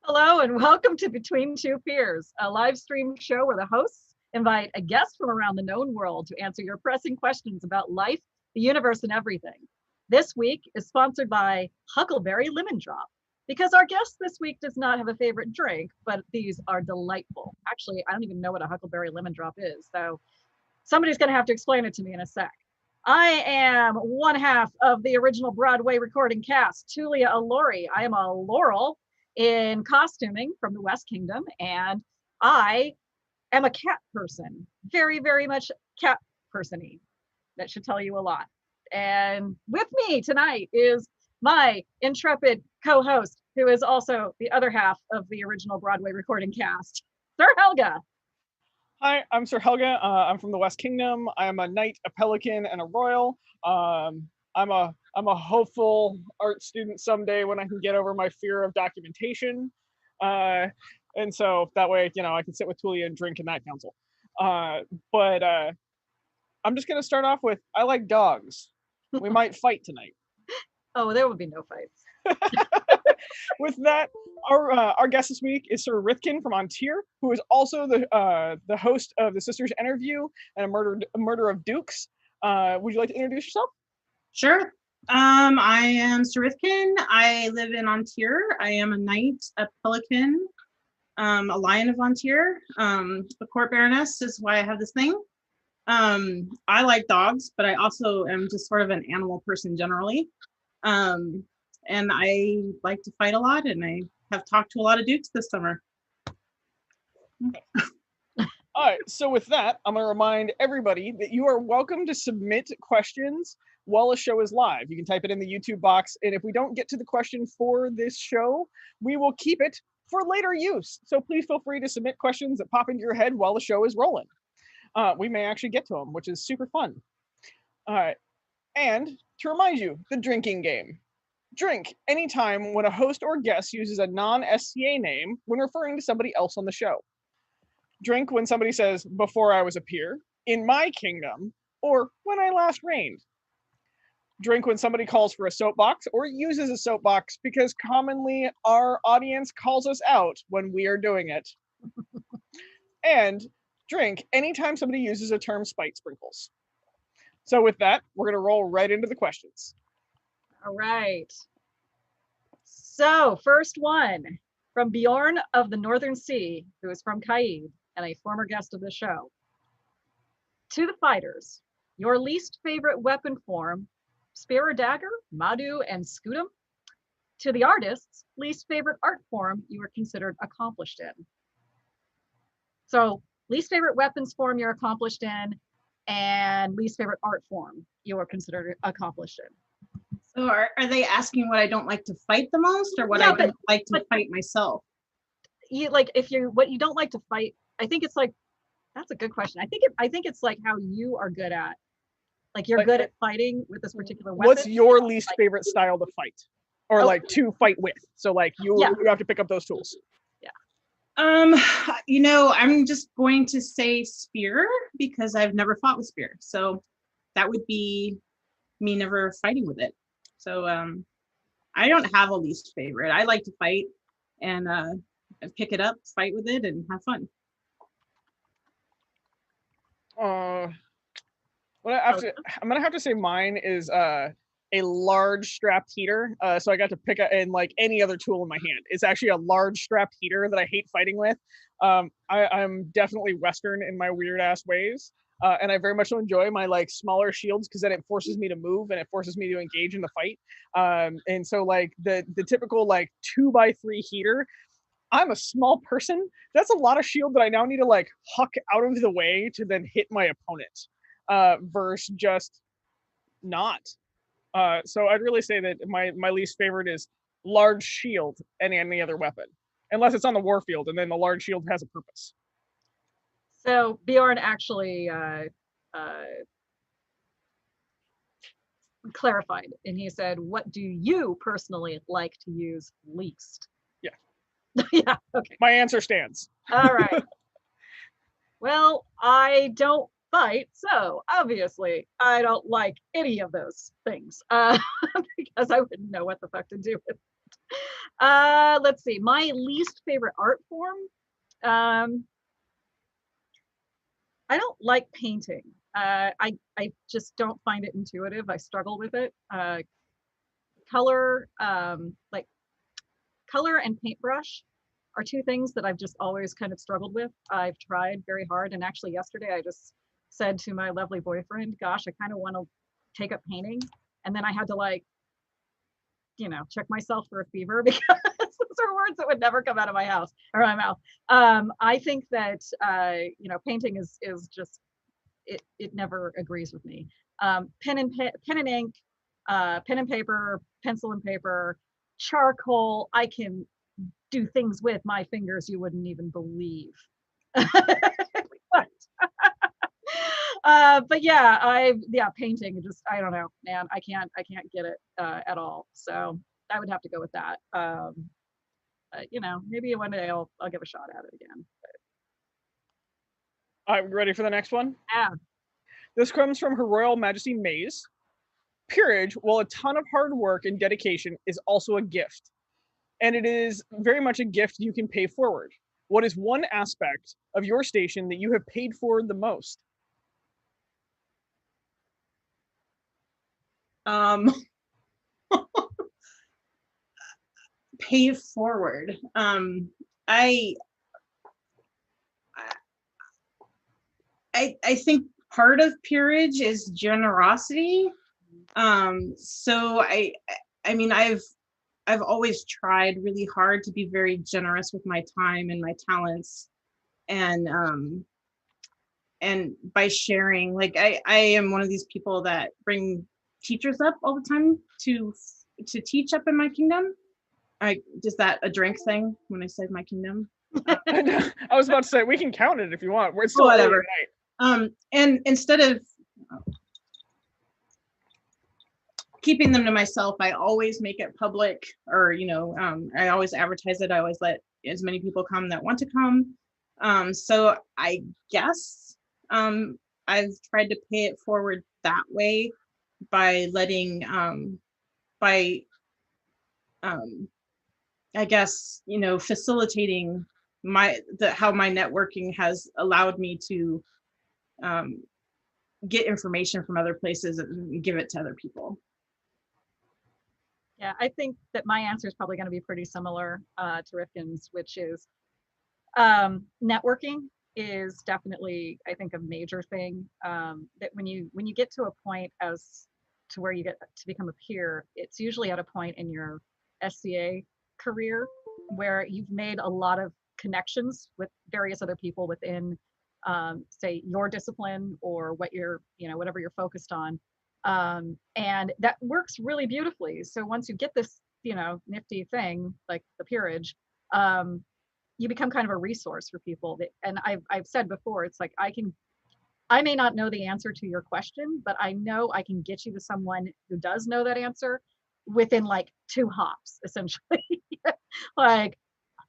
Hello and welcome to Between Two Peers, a live stream show where the hosts invite a guest from around the known world to answer your pressing questions about life, the universe, and everything. This week is sponsored by Huckleberry Lemon Drop, because our guest this week does not have a favorite drink, but these are delightful. Actually, I don't even know what a Huckleberry Lemon Drop is, so somebody's going to have to explain it to me in a sec. I am one half of the original Broadway recording cast, Tulia Alori. I am a Laurel in costuming from the West Kingdom, and I am a cat person, very, very much cat person-y. That should tell you a lot. And with me tonight is my intrepid co-host, who is also the other half of the original Broadway recording cast, Sir Helga. Hi, I'm Sir Helga. I'm from the West Kingdom. I'm a knight, a pelican, and a royal. I'm a hopeful art student someday when I can get over my fear of documentation. And so that way, I can sit with Tulia and drink in that council. But I'm just gonna start off with I like dogs. We might fight tonight. Oh, there will be no fights. With that, our guest this week is Sir Rauokinn from An Tir, who is also the host of the Sisters Interview and a Murder of Dukes. Would you like to introduce yourself? Sure. I am Sir Rauokinn. I live in An Tir. I am a knight, a pelican, a lion of An Tir. A court baroness is why I have this thing. I like dogs, but I also am just sort of an animal person generally. And I like to fight a lot, and I have talked to a lot of dukes this summer. All right, so with that, I'm going to remind everybody that you are welcome to submit questions while the show is live. You can type it in the YouTube box, and if we don't get to the question for this show, we will keep it for later use. So please feel free to submit questions that pop into your head while the show is rolling. We may actually get to them, which is super fun. All right, and to remind you, the drinking game. Drink anytime when a host or guest uses a non-SCA name when referring to somebody else on the show. Drink when somebody says, before I was a peer, in my kingdom, or when I last reigned. Drink when somebody calls for a soapbox or uses a soapbox, because commonly our audience calls us out when we are doing it. And drink anytime somebody uses a term spite sprinkles. So with that, we're going to roll right into the questions. All right. So first one from Bjorn of the Northern Sea, who is from Kaid and a former guest of the show. To the fighters, your least favorite weapon form, spear or dagger, madu and scutum. To the artists, least favorite art form you are considered accomplished in. So least favorite weapons form you're accomplished in, and least favorite art form you are considered accomplished in. So are they asking what I don't like to fight the most, or what I don't like to fight myself? You like what you don't like to fight. I think it's like, that's a good question. I think it's like how you are good at, like you're good at fighting with this particular weapon. What's your least favorite style to fight, or like to fight with? So like you have to pick up those tools. Yeah. I'm just going to say spear because I've never fought with spear. So that would be me never fighting with it. So I don't have a least favorite. I like to fight and pick it up, fight with it, and have fun. I'm gonna have to say mine is a large strapped heater. So I got to pick up, and like any other tool in my hand, it's actually a large strapped heater that I hate fighting with. I'm definitely Western in my weird ass ways. And I very much enjoy my like smaller shields, because then it forces me to move and it forces me to engage in the fight. And so like the typical like 2x3 heater, I'm a small person. That's a lot of shield that I now need to like huck out of the way to then hit my opponent, versus just not. So I'd really say that my least favorite is large shield and any other weapon, unless it's on the warfield, and then the large shield has a purpose. So Bjorn actually clarified, and he said, what do you personally like to use least? Yeah. Yeah, okay. My answer stands. All right. Well, I don't fight, so obviously I don't like any of those things, because I wouldn't know what the fuck to do with it. Let's see. My least favorite art form. I don't like painting. I just don't find it intuitive. I struggle with it. Color, like color and paintbrush are two things that I've just always kind of struggled with. I've tried very hard, and actually yesterday I just said to my lovely boyfriend, "Gosh, I kind of want to take up painting," and then I had to like, check myself for a fever because those are words that would never come out of my house or my mouth. I think that painting is just it never agrees with me. Pen and ink, pen and paper, pencil and paper, charcoal. I can do things with my fingers you wouldn't even believe. But yeah, painting. Just I don't know, man. I can't get it at all. So I would have to go with that. Maybe one day I'll give a shot at it again. All right, ready for the next one? Yeah. This comes from Her Royal Majesty Maze. Peerage, while a ton of hard work and dedication, is also a gift. And it is very much a gift you can pay forward. What is one aspect of your station that you have paid forward the most? Pay forward. I think part of peerage is generosity. So I mean, I've always tried really hard to be very generous with my time and my talents, and by sharing, like I am one of these people that bring teachers up all the time to teach up in my kingdom. Is that a drink thing when I said my kingdom? I was about to say we can count it if you want. We're still whatever. And instead of keeping them to myself, I always make it public, or I always advertise it. I always let as many people come that want to come. So I guess I've tried to pay it forward that way by letting I guess facilitating how my networking has allowed me to get information from other places and give it to other people. Yeah, I think that my answer is probably going to be pretty similar to Rifkin's, which is networking is definitely, I think, a major thing. That when you get to a point as to where you get to become a peer, it's usually at a point in your SCA career where you've made a lot of connections with various other people within, say, your discipline or what whatever you're focused on. And that works really beautifully. So once you get this, nifty thing like the peerage, you become kind of a resource for people. And I've said before, it's like I may not know the answer to your question, but I know I can get you to someone who does know that answer within like 2 hops, essentially. Like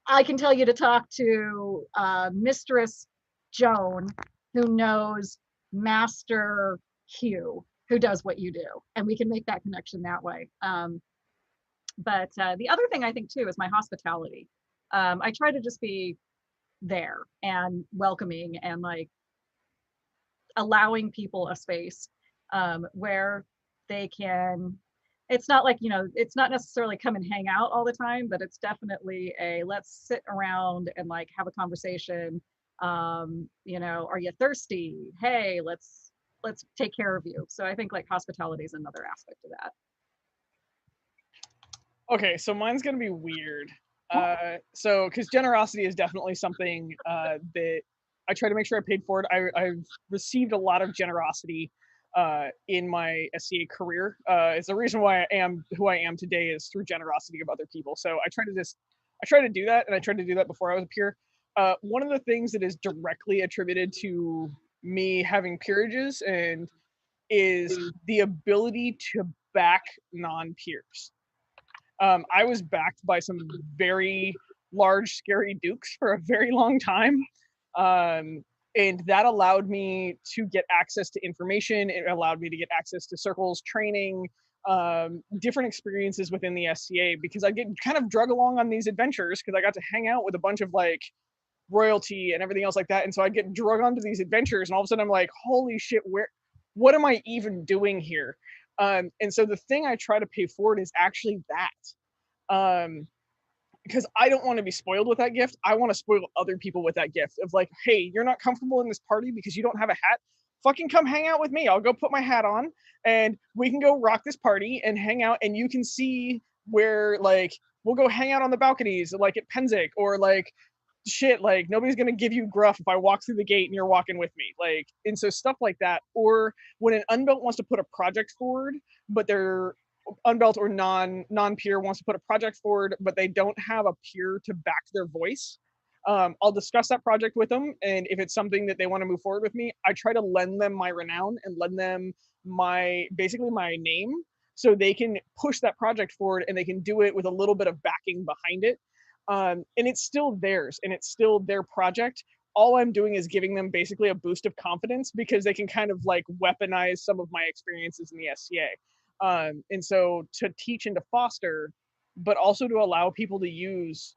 I can tell you to talk to Mistress Joan, who knows Master Hugh, who does what you do, and we can make that connection that way. But the other thing I think too is my hospitality. I try to just be there and welcoming and like allowing people a space where they can. It's not like, it's not necessarily come and hang out all the time, but it's definitely let's sit around and like have a conversation. Are you thirsty? Hey, let's take care of you. So I think like hospitality is another aspect of that. Okay, so mine's gonna be weird. Because generosity is definitely something that I try to make sure I paid forward. I've received a lot of generosity in my SCA career. It's the reason why I am who I am today is through generosity of other people. So I try to do that, and I tried to do that before I was a peer. One of the things that is directly attributed to me having peerages and is the ability to back non-peers. I was backed by some very large, scary dukes for a very long time. And that allowed me to get access to information. It allowed me to get access to circles, training, different experiences within the SCA, because I get kind of drug along on these adventures because I got to hang out with a bunch of like royalty and everything else like that. And so I get drug onto these adventures, and all of a sudden I'm like, holy shit, what am I even doing here? And so the thing I try to pay forward is actually that. Because I don't want to be spoiled with that gift. I want to spoil other people with that gift of like, hey, you're not comfortable in this party because you don't have a hat. Fucking come hang out with me. I'll go put my hat on and we can go rock this party and hang out, and you can see where like we'll go hang out on the balconies like at Pennsic, or like shit, like nobody's gonna give you gruff if I walk through the gate and you're walking with me. Like, and so stuff like that. Or when an unbelt wants to put a project forward, but they're unbelt or non-peer wants to put a project forward, but they don't have a peer to back their voice. I'll discuss that project with them, and if it's something that they want to move forward with me, I try to lend them my renown and lend them basically my name, so they can push that project forward and they can do it with a little bit of backing behind it. And it's still theirs and it's still their project. All I'm doing is giving them basically a boost of confidence because they can kind of like weaponize some of my experiences in the SCA. And so to teach and to foster, but also to allow people to use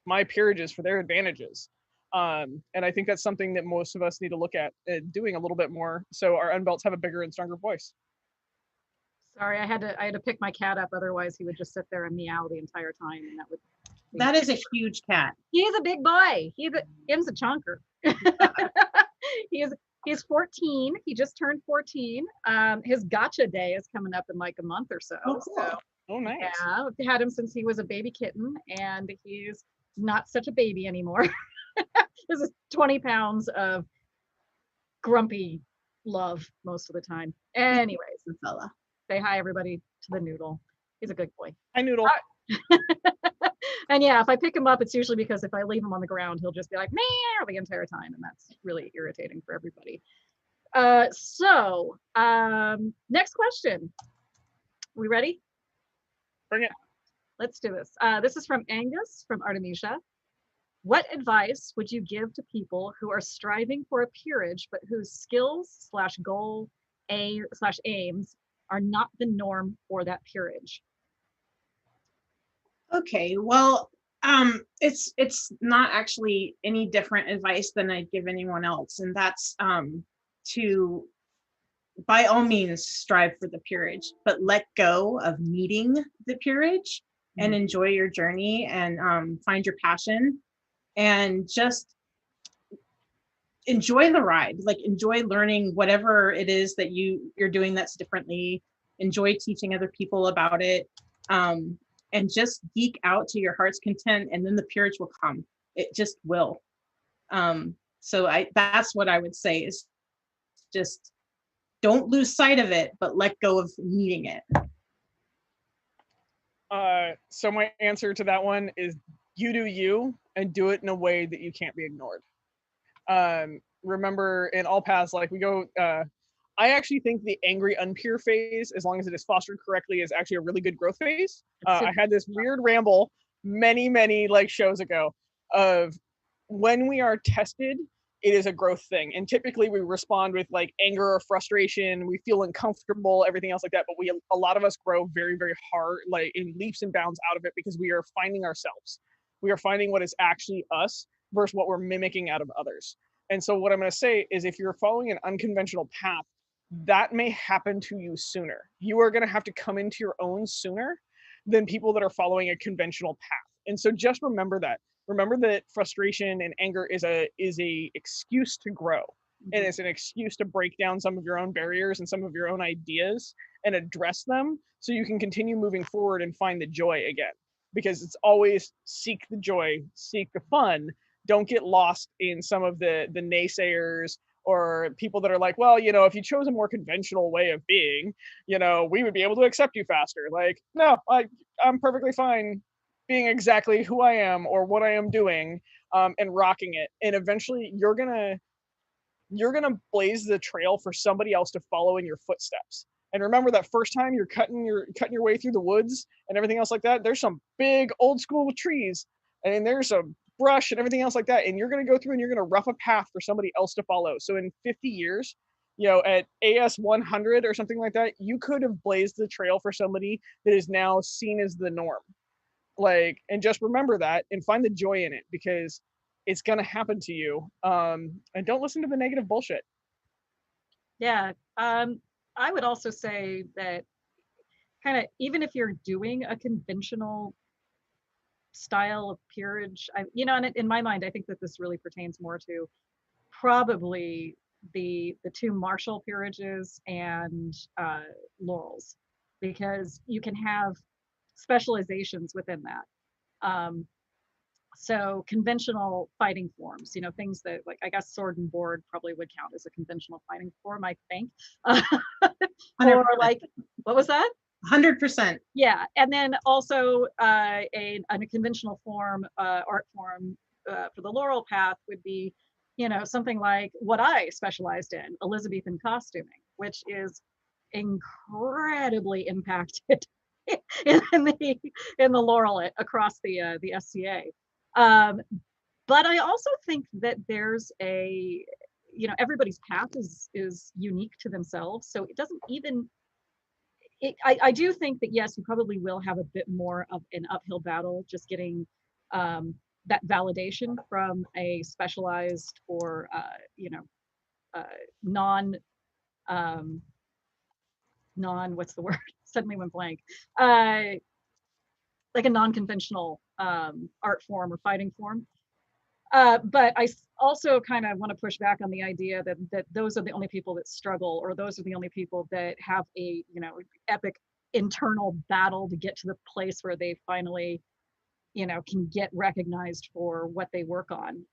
my peerages for their advantages. And I think that's something that most of us need to look at doing a little bit more, so our unbelts have a bigger and stronger voice. Sorry, I had to pick my cat up, otherwise he would just sit there and meow the entire time, and that is a huge cat. He's a big boy. Him's a chunker. He's 14. He just turned 14. His gotcha day is coming up in like a month or so. Oh, cool. Oh, nice. Yeah, I've had him since he was a baby kitten, and he's not such a baby anymore. This is 20 pounds of grumpy love most of the time. Anyways, the fella. Say hi, everybody, to the Noodle. He's a good boy. Hi, Noodle. And yeah, if I pick him up, it's usually because if I leave him on the ground, he'll just be like, meow, the entire time. And that's really irritating for everybody. So next question. We ready? Bring it. Let's do this. This is from Angus from Artemisia. What advice would you give to people who are striving for a peerage, but whose skills / goal / aims are not the norm for that peerage? Okay, well, it's not actually any different advice than I'd give anyone else, and that's to, by all means, strive for the peerage, but let go of needing the peerage and enjoy your journey and find your passion and just enjoy the ride. Like, enjoy learning whatever it is that you're doing that's differently. Enjoy teaching other people about it. And just geek out to your heart's content, and then the peerage will come. It just will. So that's what I would say, is just don't lose sight of it, but let go of needing it. So my answer to that one is you do you, and do it in a way that you can't be ignored. Remember, in all paths, like we go, I actually think the angry unpeer phase, as long as it is fostered correctly, is actually a really good growth phase. I had this weird ramble many like shows ago of when we are tested, it is a growth thing. And typically we respond with like anger or frustration. We feel uncomfortable, everything else like that. But a lot of us grow very hard, like in leaps and bounds out of it, because we are finding ourselves. We are finding what is actually us versus what we're mimicking out of others. And so what I'm going to say is, if you're following an unconventional path, that may happen to you sooner. You are going to have to come into your own sooner than people that are following a conventional path. And so just remember that. Remember that frustration and anger is a excuse to grow. And it's an excuse to break down some of your own barriers and some of your own ideas and address them, so you can continue moving forward and find the joy again. Because it's always seek the joy, seek the fun. Don't get lost in some of the naysayers or people that are like, well, if you chose a more conventional way of being, we would be able to accept you faster. Like, no, I'm perfectly fine being exactly who I am or what I am doing, and rocking it. And eventually you're gonna blaze the trail for somebody else to follow in your footsteps. And remember, that first time you're cutting your way through the woods and everything else like that, there's some big old school trees and there's some brush and everything else like that. And you're going to go through and you're going to rough a path for somebody else to follow. So in 50 years, at AS 100 or something like that, you could have blazed the trail for somebody that is now seen as the norm. Like, and just remember that and find the joy in it, because it's going to happen to you. And don't listen to the negative bullshit. Yeah. I would also say that kind of, even if you're doing a conventional style of peerage, and in my mind, I think that this really pertains more to probably the two martial peerages and laurels, because you can have specializations within that. So conventional fighting forms, things that, like, I guess sword and board probably would count as a conventional fighting form, I think. Or like, what was that? 100%. Yeah, and then also a conventional form, art form for the laurel path would be, something like what I specialized in, Elizabethan costuming, which is incredibly impacted in the laurel across the SCA. But I also think that there's everybody's path is unique to themselves, so it doesn't even. I do think that, yes, you probably will have a bit more of an uphill battle just getting that validation from a specialized or non what's the word, suddenly went blank, like a non-conventional art form or fighting form. But I also kind of want to push back on the idea that those are the only people that struggle, or those are the only people that have a epic internal battle to get to the place where they finally can get recognized for what they work on.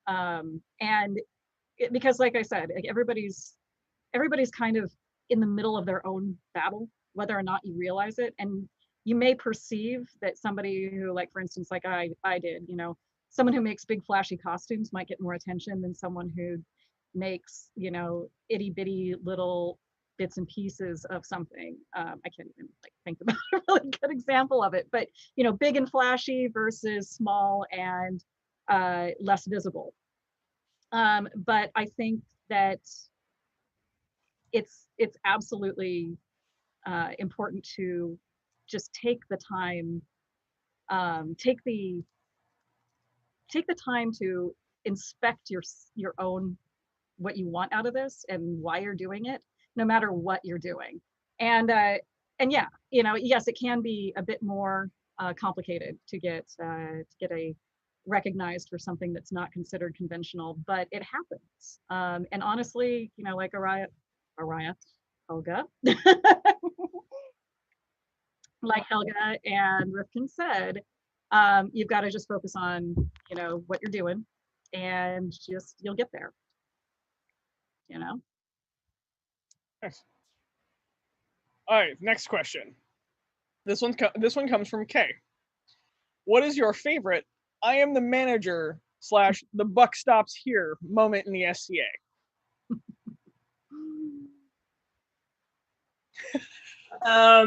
Because, like I said, like, everybody's kind of in the middle of their own battle, whether or not you realize it. And you may perceive that somebody who, like, for instance, like I did, someone who makes big flashy costumes might get more attention than someone who makes, itty bitty little bits and pieces of something. I can't even think about a really good example of it, but big and flashy versus small and less visible. But I think that it's absolutely important to just take the time, take the time to inspect your own, what you want out of this and why you're doing it, no matter what you're doing. And yeah, yes, it can be a bit more complicated to get a recognized for something that's not considered conventional, but it happens. And honestly, like Helga, like Helga and Rifkin said, you've got to just focus on, what you're doing, and just, you'll get there. Nice. All right, next question. This one comes from Kay. What is your favorite "I am the manager" / "the buck stops here" moment in the SCA? I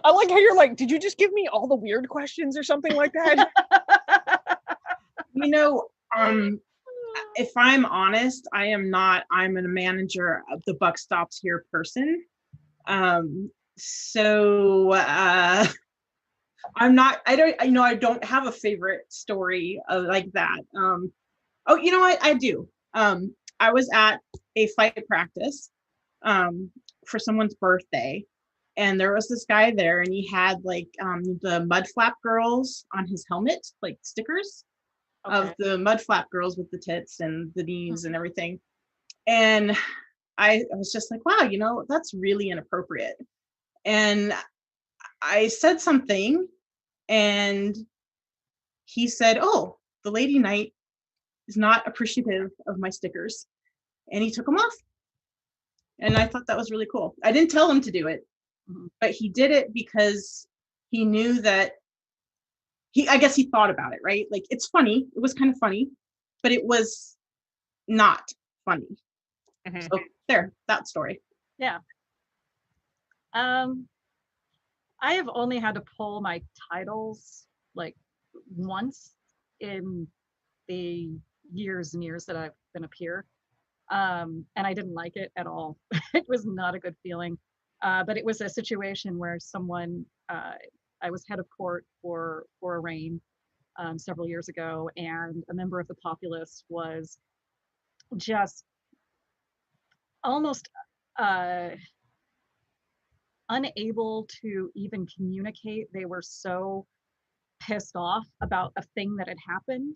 like how you're like, did you just give me all the weird questions or something like that? If I'm honest, I am not. I'm a manager of the buck stops here person. So I'm not. I don't have a favorite story like that. I do. I was at a fight practice for someone's birthday, and there was this guy there, and he had like the mud flap girls on his helmet, like stickers. Okay. Of the mud flap girls with the tits and the knees and everything. And I was just like, wow, that's really inappropriate. And I said something, and he said, oh, the lady knight is not appreciative of my stickers. And he took them off. And I thought that was really cool. I didn't tell him to do it, but he did it because he knew that I guess he thought about it, right? Like, it's funny. It was kind of funny, but it was not funny. Mm-hmm. So there, that story. Yeah. I have only had to pull my titles like once in the years and years that I've been a peer. And I didn't like it at all. It was not a good feeling. But it was a situation where someone, I was head of court for a reign several years ago, and a member of the populace was just almost uh, unable to even communicate. They were so pissed off about a thing that had happened.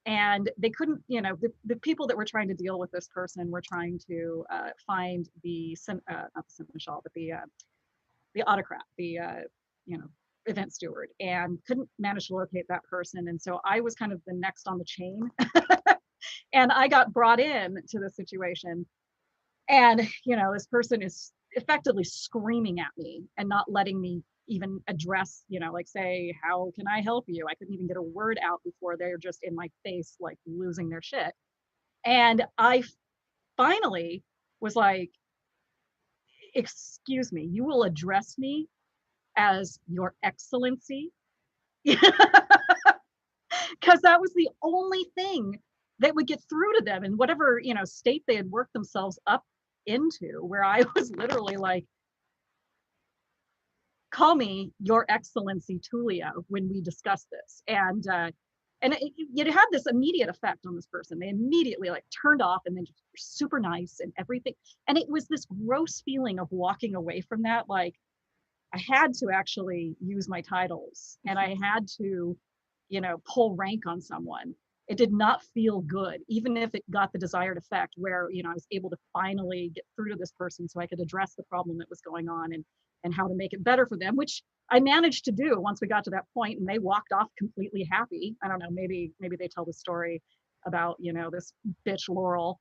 And they couldn't, the people that were trying to deal with this person were trying to find not the seneschal, but the autocrat, you know, event steward, and couldn't manage to locate that person. And so I was kind of the next on the chain. And I got brought in to the situation. And, this person is effectively screaming at me and not letting me even address, like say, how can I help you? I couldn't even get a word out before they're just in my face, like losing their shit. And I finally was like, excuse me, you will address me as Your Excellency? Because that was the only thing that would get through to them in whatever, state they had worked themselves up into, where I was literally like, call me Your Excellency Tulia when we discuss this. And it had this immediate effect on this person. They immediately like turned off and then just were super nice and everything. And it was this gross feeling of walking away from that. Like I had to actually use my titles and I had to, pull rank on someone. It did not feel good, even if it got the desired effect where, I was able to finally get through to this person so I could address the problem that was going on and how to make it better for them, which I managed to do once we got to that point, and they walked off completely happy. I don't know, maybe they tell the story about, this bitch Laurel.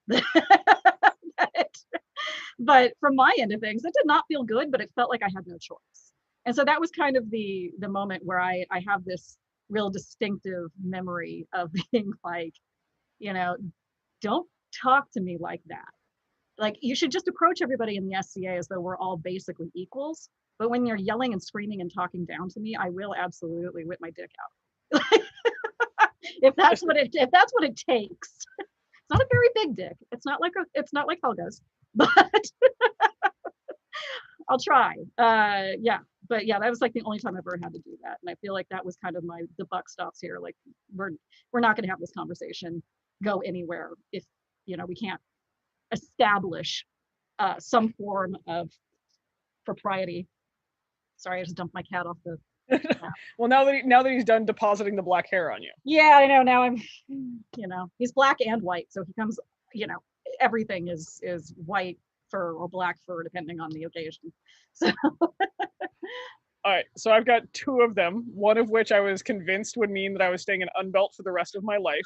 But from my end of things, it did not feel good, but it felt like I had no choice. And so that was kind of the moment where I have this real distinctive memory of being like, don't talk to me like that. Like you should just approach everybody in the SCA as though we're all basically equals. But when you're yelling and screaming and talking down to me, I will absolutely whip my dick out. if that's what it takes. It's not a very big dick. It's not like Helga's, but I'll try. Yeah. But yeah, that was like the only time I've ever had to do that. And I feel like that was kind of the buck stops here. Like we're not going to have this conversation go anywhere if, we can't establish some form of propriety. Sorry, I just dumped my cat off the. Well, now that he's done depositing the black hair on you. Yeah, I know. Now I'm, he's black and white, so he comes. Everything is white fur or black fur depending on the occasion. So. All right, so I've got two of them. One of which I was convinced would mean that I was staying in unbelt for the rest of my life,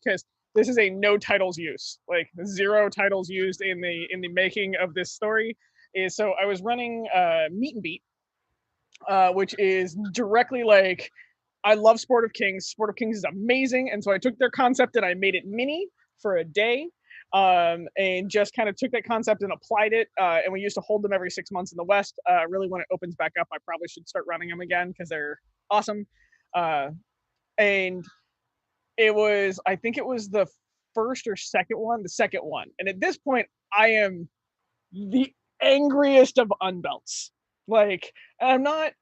because this is a no titles use, like 0 titles used in the making of this story. So I was running Meet and Beat, which is directly like, I love Sport of Kings. Sport of Kings is amazing, and so I took their concept and I made it mini for a day, and just kind of took that concept and applied it. And we used to hold them every 6 months in the West. Really, when it opens back up, I probably should start running them again because they're awesome. And I think it was the first or second one, the second one. And at this point, I am the angriest of unbelts. Like, I'm not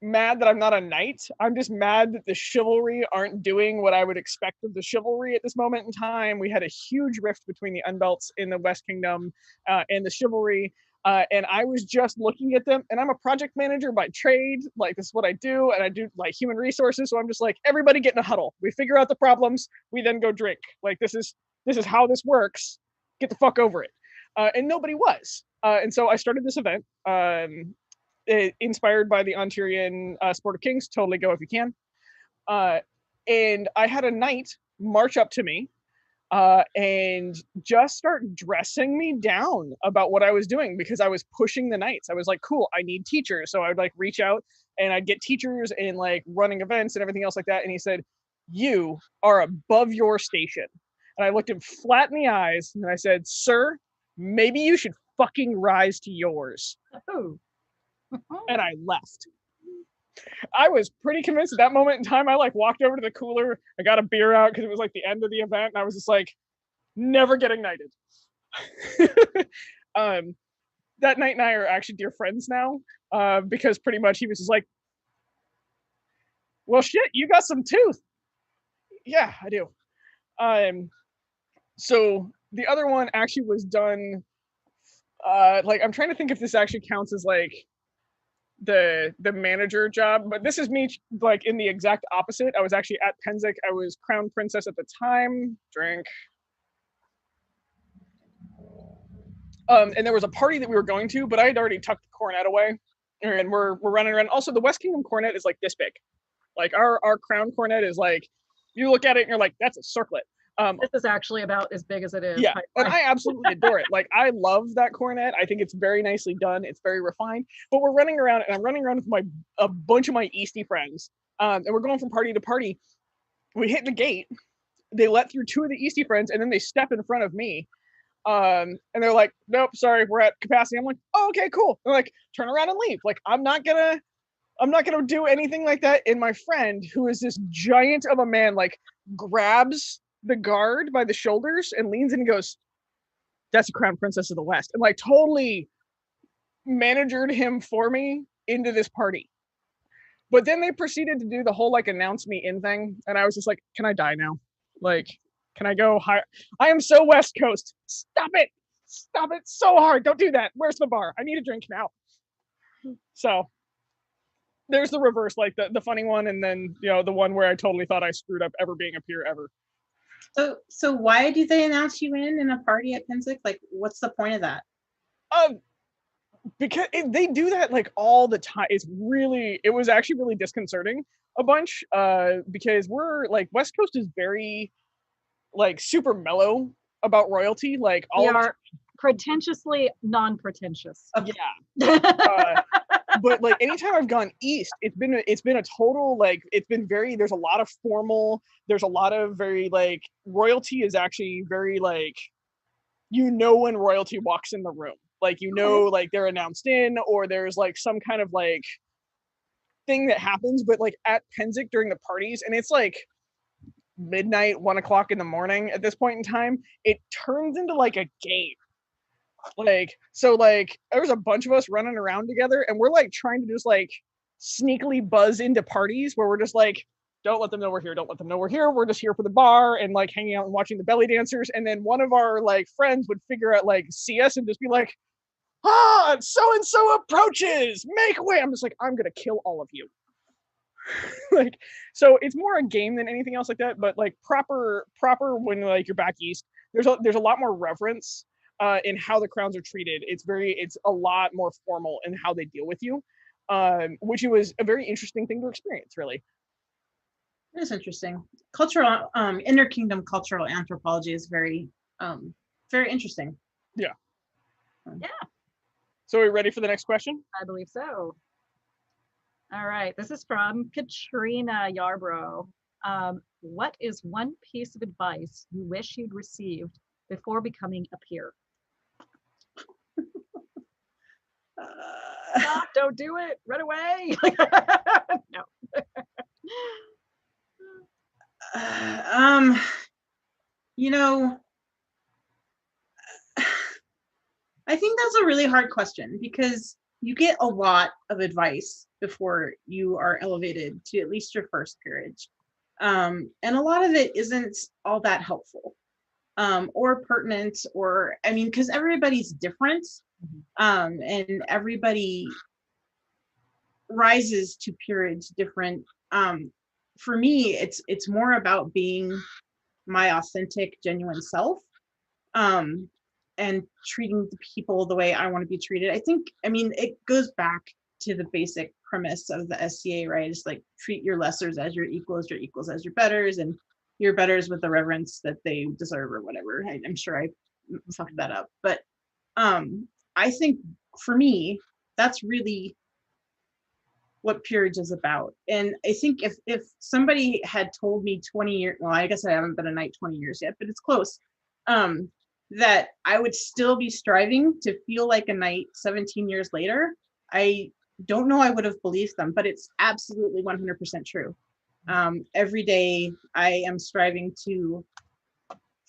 mad that I'm not a knight. I'm just mad that the chivalry aren't doing what I would expect of the chivalry at this moment in time. We had a huge rift between the unbelts in the West Kingdom and the chivalry. And I was just looking at them, and I'm a project manager by trade. Like, this is what I do. And I do like human resources. So I'm just like, everybody get in a huddle. We figure out the problems. We then go drink. Like, this is how this works. Get the fuck over it. And nobody was. And so I started this event. Inspired by the Ontarian Sport of Kings, totally go if you can. And I had a knight march up to me and just start dressing me down about what I was doing because I was pushing the knights. I was like, cool, I need teachers. So I would like reach out and I'd get teachers and like running events and everything else like that. And he said, you are above your station. And I looked him flat in the eyes and I said, sir, maybe you should fucking rise to yours. Oh. And I left. I was pretty convinced at that moment in time. I like walked over to the cooler. I got a beer out because it was like the end of the event. And I was just like, never getting knighted. That knight and I are actually dear friends now, because pretty much he was just like, well, shit, you got some tooth. Yeah, I do. So the other one actually was done, like, I'm trying to think if this actually counts as like the manager job, but this is me like in the exact opposite. I was actually at Pennsic. I was crown princess at the time. Drink. And there was a party that we were going to, but I had already tucked the cornet away, and we're running around. Also, the West Kingdom cornet is like this big. Like our crown cornet is like, you look at it and you're like, that's a circlet. This is actually about as big as it is. Yeah, and I absolutely adore it. Like, I love that cornet. I think it's very nicely done. It's very refined. But we're running around, and I'm running around with a bunch of my Eastie friends, and we're going from party to party. We hit the gate. They let through 2 of the Eastie friends, and then they step in front of me. And they're like, nope, sorry, we're at capacity. I'm like, oh, okay, cool. They're like, turn around and leave. Like, I'm not gonna do anything like that. And my friend, who is this giant of a man, like, grabs the guard by the shoulders and leans in and goes, that's a crown princess of the West, and like totally managered him for me into this party. But then they proceeded to do the whole like announce me in thing, and I was just like, can I die now? Like, can I go high? I am so West Coast. Stop it so hard. Don't do that. Where's the bar? I need a drink now. So there's the reverse, like the funny one, and then, you know, the one where I totally thought I screwed up ever being a peer ever. So why do they announce you in a party at Pennsic? Like, what's the point of that? Because they do that like all the time. It was actually really disconcerting a bunch, because we're like, West Coast is very like super mellow about royalty. Like, all we of are pretentiously non-pretentious. Yeah. But like anytime I've gone east, it's been a total like, there's a lot of formal, there's a lot of very like, royalty is actually very like, you know, when royalty walks in the room, like, you know, like they're announced in, or there's like some kind of like thing that happens. But like at Pennsic during the parties, and it's like midnight, 1 o'clock in the morning at this point in time, it turns into like a game. Like, so like there's a bunch of us running around together, and we're like trying to just like sneakily buzz into parties where we're just like, don't let them know we're here, don't let them know we're here, we're just here for the bar and like hanging out and watching the belly dancers. And then one of our like friends would figure out, like, see us and just be like, so and so approaches, make way. I'm just like, I'm gonna kill all of you. Like, so it's more a game than anything else like that. But like proper when like you're back east, there's a lot more reverence in how the crowns are treated. It's a lot more formal in how they deal with you, which was a very interesting thing to experience, really. It is interesting. Cultural, inter-kingdom cultural anthropology is very interesting. Yeah. Yeah. So are we ready for the next question? I believe so. All right. This is from Katrina Yarbrough. What is one piece of advice you wish you'd received before becoming a peer? Stop, don't do it. Run away. No. You know, I think that's a really hard question, because you get a lot of advice before you are elevated to at least your first peerage. And a lot of it isn't all that helpful, or pertinent, or, I mean, because everybody's different, and everybody rises to peerage different. For me, it's more about being my authentic, genuine self, and treating the people the way I want to be treated. I mean, it goes back to the basic premise of the SCA, right? It's like, treat your lessers as your equals as your betters, and your betters with the reverence that they deserve, or whatever. I'm sure I fucked that up, but I think for me, that's really what peerage is about. And I think if somebody had told me 20 years, well, I guess I haven't been a knight 20 years yet, but it's close, that I would still be striving to feel like a knight 17 years later, I don't know I would have believed them, but it's absolutely 100% true. Every day I am striving to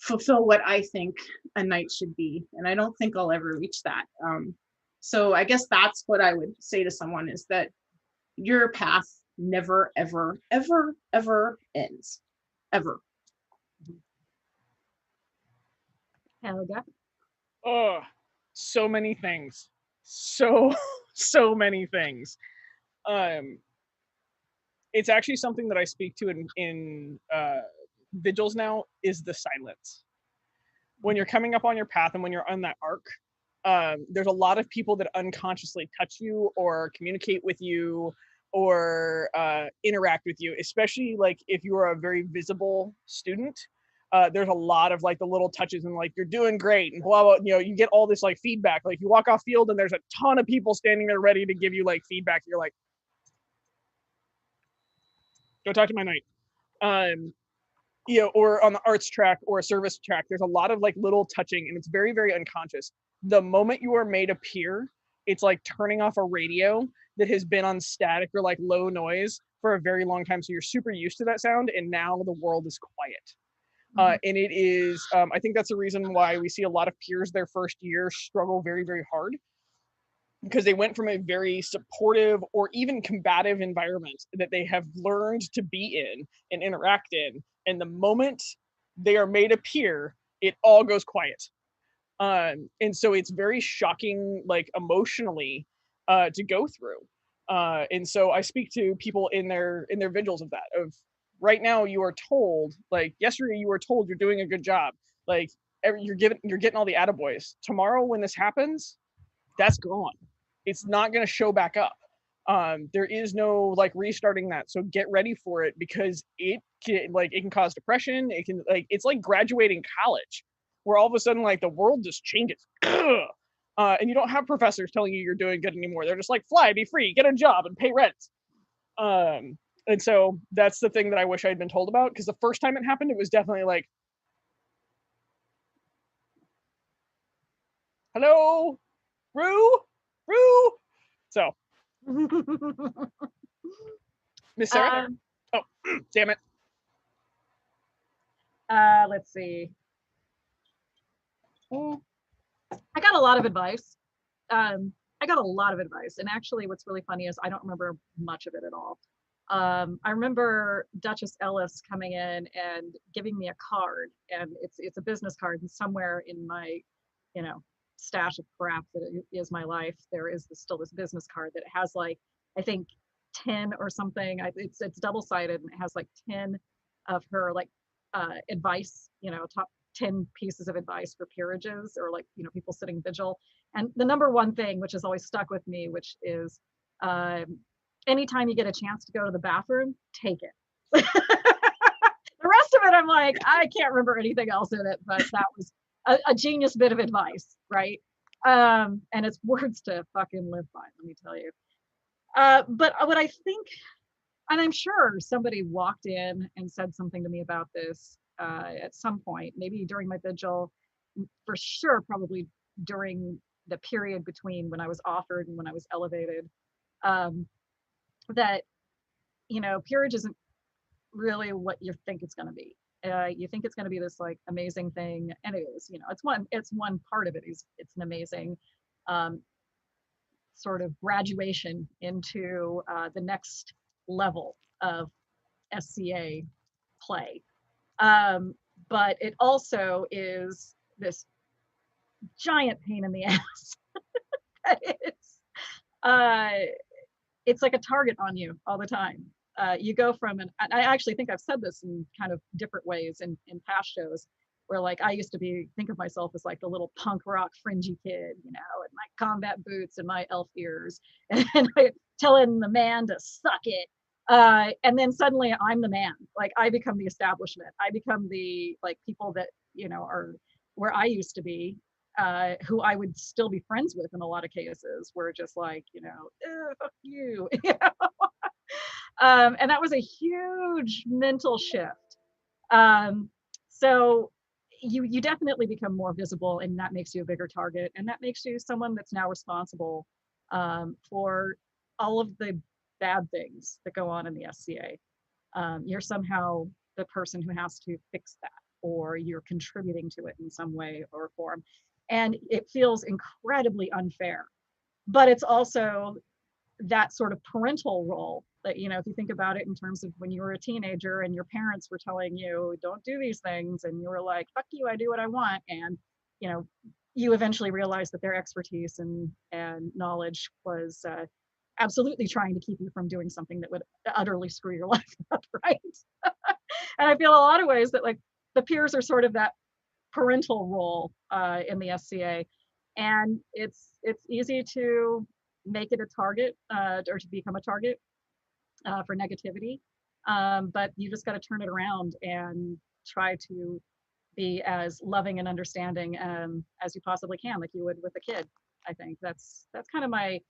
fulfill what I think a knight should be. And I don't think I'll ever reach that. So I guess that's what I would say to someone, is that your path never, ever, ever, ever ends. Ever. Helga. Oh, so many things. So many things. It's actually something that I speak to in vigils now, is the silence. When you're coming up on your path and when you're on that arc, there's a lot of people that unconsciously touch you or communicate with you or interact with you, especially like if you are a very visible student. There's a lot of like the little touches and like, you're doing great and blah, blah, you know, you get all this like feedback. Like you walk off field and there's a ton of people standing there ready to give you like feedback. You're like, go talk to my knight. You know, or on the arts track or a service track, there's a lot of like little touching, and it's very, very unconscious. The moment you are made a peer, it's like turning off a radio that has been on static or like low noise for a very long time. So you're super used to that sound, and now the world is quiet. And it is, I think that's the reason why we see a lot of peers their first year struggle very, very hard, because they went from a very supportive or even combative environment that they have learned to be in and interact in. And the moment they are made a peer, it all goes quiet. And so it's very shocking, like emotionally, to go through. And so I speak to people in their vigils of that, of right now you are told, like yesterday you were told you're doing a good job. Like you're getting all the attaboys. Tomorrow when this happens, that's gone. It's not going to show back up. There is no like restarting that. So get ready for it, because it can cause depression. It can it's like graduating college, where all of a sudden like the world just changes. And you don't have professors telling you you're doing good anymore. They're just like, fly, be free, get a job, and pay rent. And so that's the thing that I wish I'd been told about, because the first time it happened, it was definitely like, hello, Rue. So, Miss Sarah. Oh, damn it. Let's see. I got a lot of advice. And actually what's really funny is I don't remember much of it at all. I remember Duchess Ellis coming in and giving me a card, and it's a business card, and somewhere in my, stash of crap that is my life, there is still this business card that has like, I think 10 or something. It's double-sided, and it has like 10 of her like advice, top 10 pieces of advice for peerages, or like, people sitting vigil. And the number one thing, which has always stuck with me, which is anytime you get a chance to go to the bathroom, take it. The rest of it, I'm like, I can't remember anything else in it, but that was a genius bit of advice, right? And it's words to fucking live by, let me tell you. But what I think, and I'm sure somebody walked in and said something to me about this at some point, maybe during my vigil, for sure, probably during the period between when I was offered and when I was elevated, that, peerage isn't really what you think it's going to be. You think it's going to be this like amazing thing, and it is. It's one part of it. It's an amazing sort of graduation into the next level of SCA play. But it also is this giant pain in the ass. It's like a target on you all the time. You go from, and I actually think I've said this in kind of different ways in past shows, where like I used to think of myself as like the little punk rock fringy kid, and my combat boots and my elf ears, and telling the man to suck it. And then suddenly I'm the man. Like I become the establishment. I become the like people that are where I used to be, who I would still be friends with in a lot of cases, were just like, fuck you. And that was a huge mental shift. So you definitely become more visible, and that makes you a bigger target, and that makes you someone that's now responsible for all of the bad things that go on in the SCA. You're somehow the person who has to fix that. or you're contributing to it in some way or form. And it feels incredibly unfair. But it's also that sort of parental role that, you know, if you think about it in terms of when you were a teenager and your parents were telling you, don't do these things, and you were like, fuck you, I do what I want. And, you know, you eventually realized that their expertise and knowledge was absolutely trying to keep you from doing something that would utterly screw your life up, right? And I feel a lot of ways that like the peers are sort of that parental role in the SCA, and it's easy to make it a target or to become a target for negativity, but you just got to turn it around and try to be as loving and understanding as you possibly can, like you would with a kid. I think that's kind of my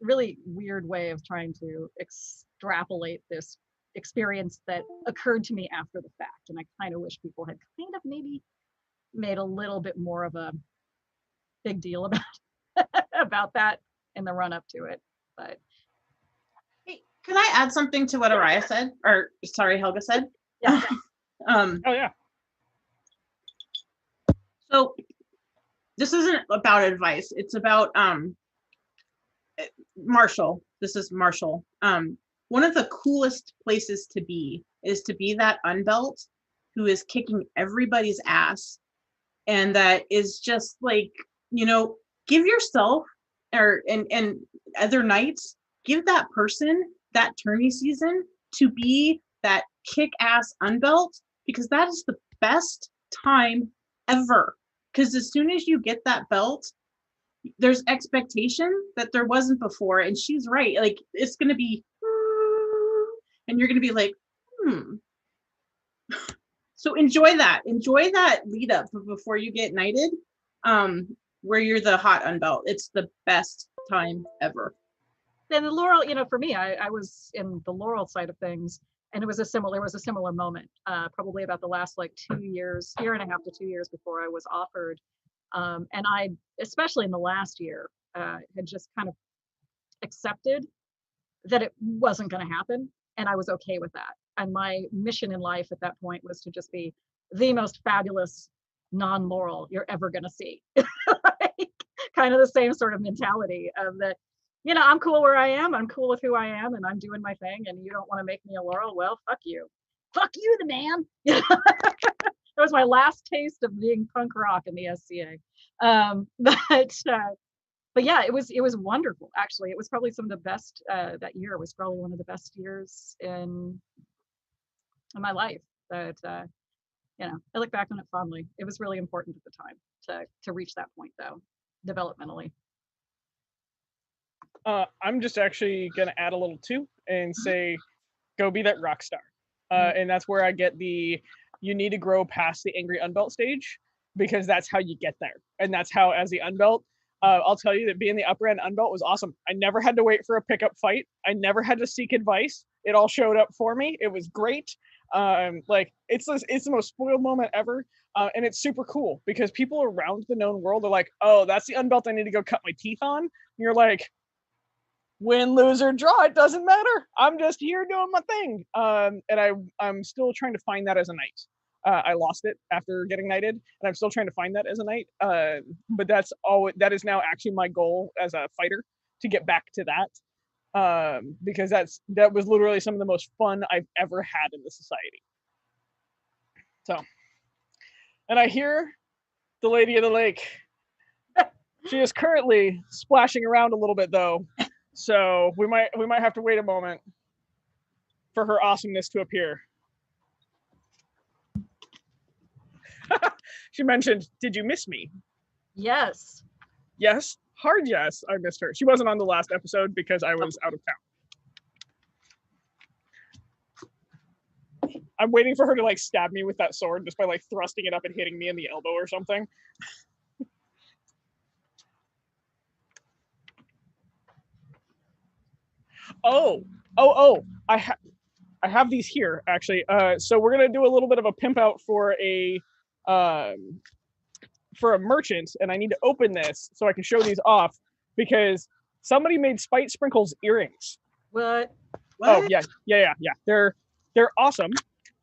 really weird way of trying to extrapolate this experience that occurred to me after the fact. And I kind of wish people had kind of maybe made a little bit more of a big deal about about that in the run up to it. But Hey, can I add something to what Araya said? Or sorry, Helga said? yeah. Oh yeah. So this isn't about advice. It's about Marshall. This is Marshall. One of the coolest places to be is to be that unbelt who is kicking everybody's ass, and that is just like, you know, give yourself and other nights, give that person that tourney season to be that kick-ass unbelt, because that is the best time ever. Because as soon as you get that belt, there's expectation that there wasn't before. And she's right. Like, it's going to be, and you're going to be like, So enjoy that lead up before you get knighted, where you're the hot unbelt. It's the best time ever. And the Laurel, you know, for me, I was in the Laurel side of things, and there was a similar moment, probably about the last like 2 years, year and a half to 2 years before I was offered. And I, especially in the last year, had just kind of accepted that it wasn't going to happen. And I was okay with that. And my mission in life at that point was to just be the most fabulous non-Laurel you're ever going to see. Like, kind of the same sort of mentality of that, you know, I'm cool where I am. I'm cool with who I am, and I'm doing my thing. And you don't want to make me a Laurel? Well, fuck you. Fuck you, the man. That was my last taste of being punk rock in the SCA. But yeah, it was wonderful. Actually, it was probably some of the best. That year was probably one of the best years in my life. That you know, I look back on it fondly. It was really important at the time to reach that point, though, developmentally. I'm just actually gonna add a little too and say, go be that rock star. And that's where I get you need to grow past the angry unbelt stage, because that's how you get there. And that's how, as the unbelt, I'll tell you that being the upper end unbelt was awesome. I never had to wait for a pickup fight. I never had to seek advice. It all showed up for me. It was great. Like it's the most spoiled moment ever. And it's super cool because people around the known world are like, oh, that's the unbelt I need to go cut my teeth on. And you're like, win, lose, or draw, it doesn't matter. I'm just here doing my thing. And I'm still trying to find that as a knight. I lost it after getting knighted, and I'm still trying to find that as a knight. But that is now actually my goal as a fighter, to get back to that. Because that was literally some of the most fun I've ever had in the society. So, and I hear the Lady of the Lake. She is currently splashing around a little bit though. So we might have to wait a moment for her awesomeness to appear. She mentioned, did you miss me? Yes. Yes. Hard yes, I missed her. She wasn't on the last episode because I was out of town. I'm waiting for her to like stab me with that sword just by like thrusting it up and hitting me in the elbow or something. Oh, I have these here actually. So we're gonna do a little bit of a pimp out for a merchant, and I need to open this so I can show these off because somebody made Spite Sprinkles earrings. What? Oh yeah. They're awesome.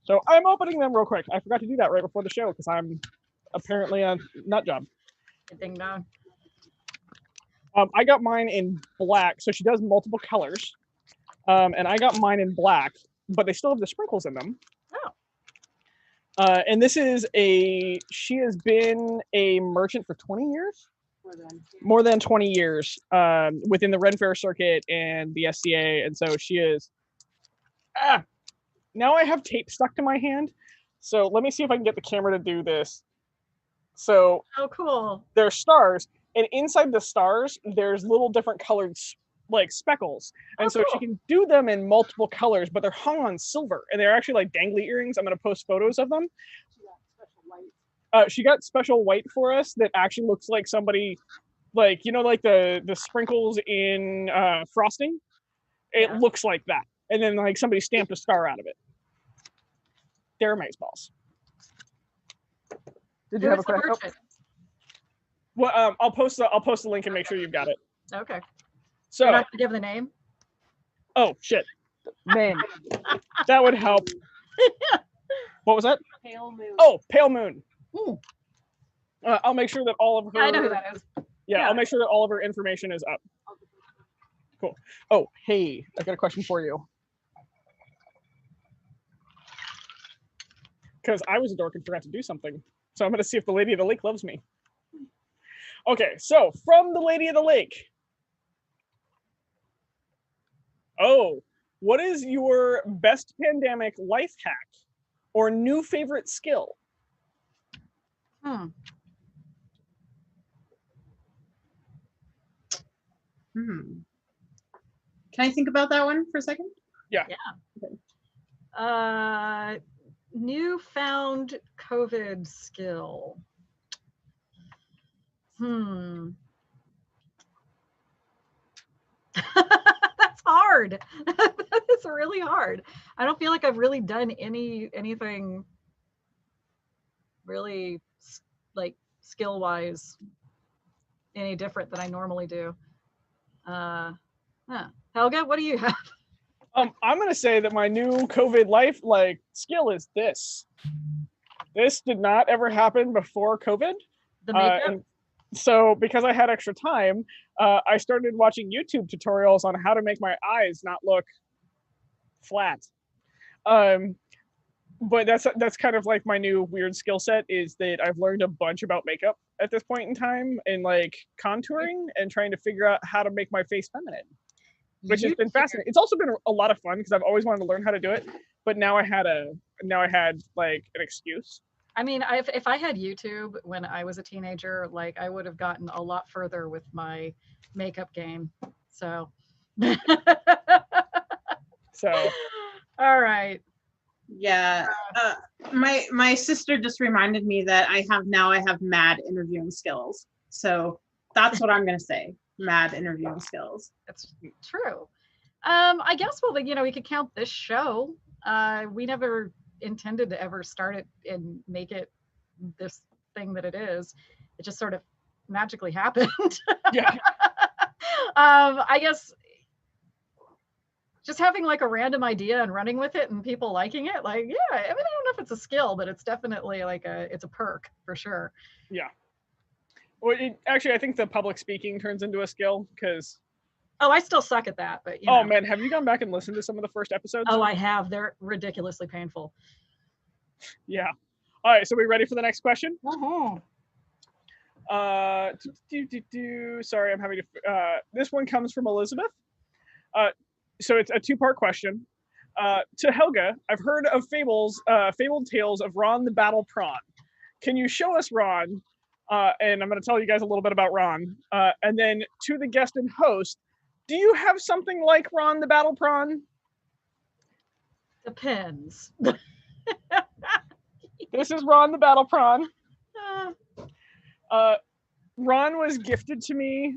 So I'm opening them real quick. I forgot to do that right before the show because I'm apparently a nut job. Good thing done. I got mine in black, so she does multiple colors. And I got mine in black, but they still have the sprinkles in them. Oh. And this is she has been a merchant for 20 years? More than 20 years within the Ren Fair circuit and the SCA. And so she is, now I have tape stuck to my hand. So let me see if I can get the camera to do this. So oh, cool. They're stars, and inside the stars, there's little different colored like speckles. And so she can do them in multiple colors, but they're hung on silver, and they're actually like dangly earrings. I'm going to post photos of them. She got special white for us that actually looks like somebody, like, you know, like the sprinkles in frosting. It looks like that, and then like somebody stamped a star out of it. They're amazeballs. Did you have a question? Oh. Well, I'll post the link and make sure you've got it. Okay. So you're not gonna give the name. Oh shit, name. That would help. What was that? Pale Moon. Oh, Pale Moon. I'll make sure that all of her. Yeah, I know who that is. Yeah, I'll make sure that all of her information is up. Cool. Oh, hey, I got a question for you. Because I was a dork and forgot to do something. So I'm going to see if the Lady of the Lake loves me. Okay, so from the Lady of the Lake. Oh, what is your best pandemic life hack or new favorite skill? Can I think about that one for a second? Yeah. Okay. Newfound COVID skill. That's hard. That is really hard. I don't feel like I've really done anything really like skill-wise any different than I normally do. Helga, what do you have? I'm gonna say that my new COVID life skill is this. This did not ever happen before COVID. The makeup? And so because I had extra time, I started watching YouTube tutorials on how to make my eyes not look flat. But that's kind of like my new weird skill set, is that I've learned a bunch about makeup at this point in time, and like contouring and trying to figure out how to make my face feminine, which has been fascinating. It's also been a lot of fun because I've always wanted to learn how to do it, but now I had like an excuse. I mean, if I had YouTube when I was a teenager, like I would have gotten a lot further with my makeup game. So. All right. Yeah. My sister just reminded me that I have mad interviewing skills. So that's what I'm going to say. Mad interviewing skills. That's true. I guess, well, we could count this show. We never intended to ever start it and make it this thing that it is. It just sort of magically happened. Yeah. I guess just having like a random idea and running with it and people liking it, like, yeah, I mean, I don't know if it's a skill, but it's definitely like it's a perk for sure. Yeah. Well, actually, I think the public speaking turns into a skill because. Oh, I still suck at that, but Oh man, have you gone back and listened to some of the first episodes? Oh, I have. They're ridiculously painful. Yeah. All right, so we ready for the next question? Sorry, I'm having to. This one comes from Elizabeth. So it's a two-part question. To Helga, I've heard of fabled tales of Ron the Battle Prawn. Can you show us Ron? And I'm going to tell you guys a little bit about Ron. And then to the guest and host, do you have something like Ron the Battle Prawn? Depends. This is Ron the Battle Prawn. Ron was gifted to me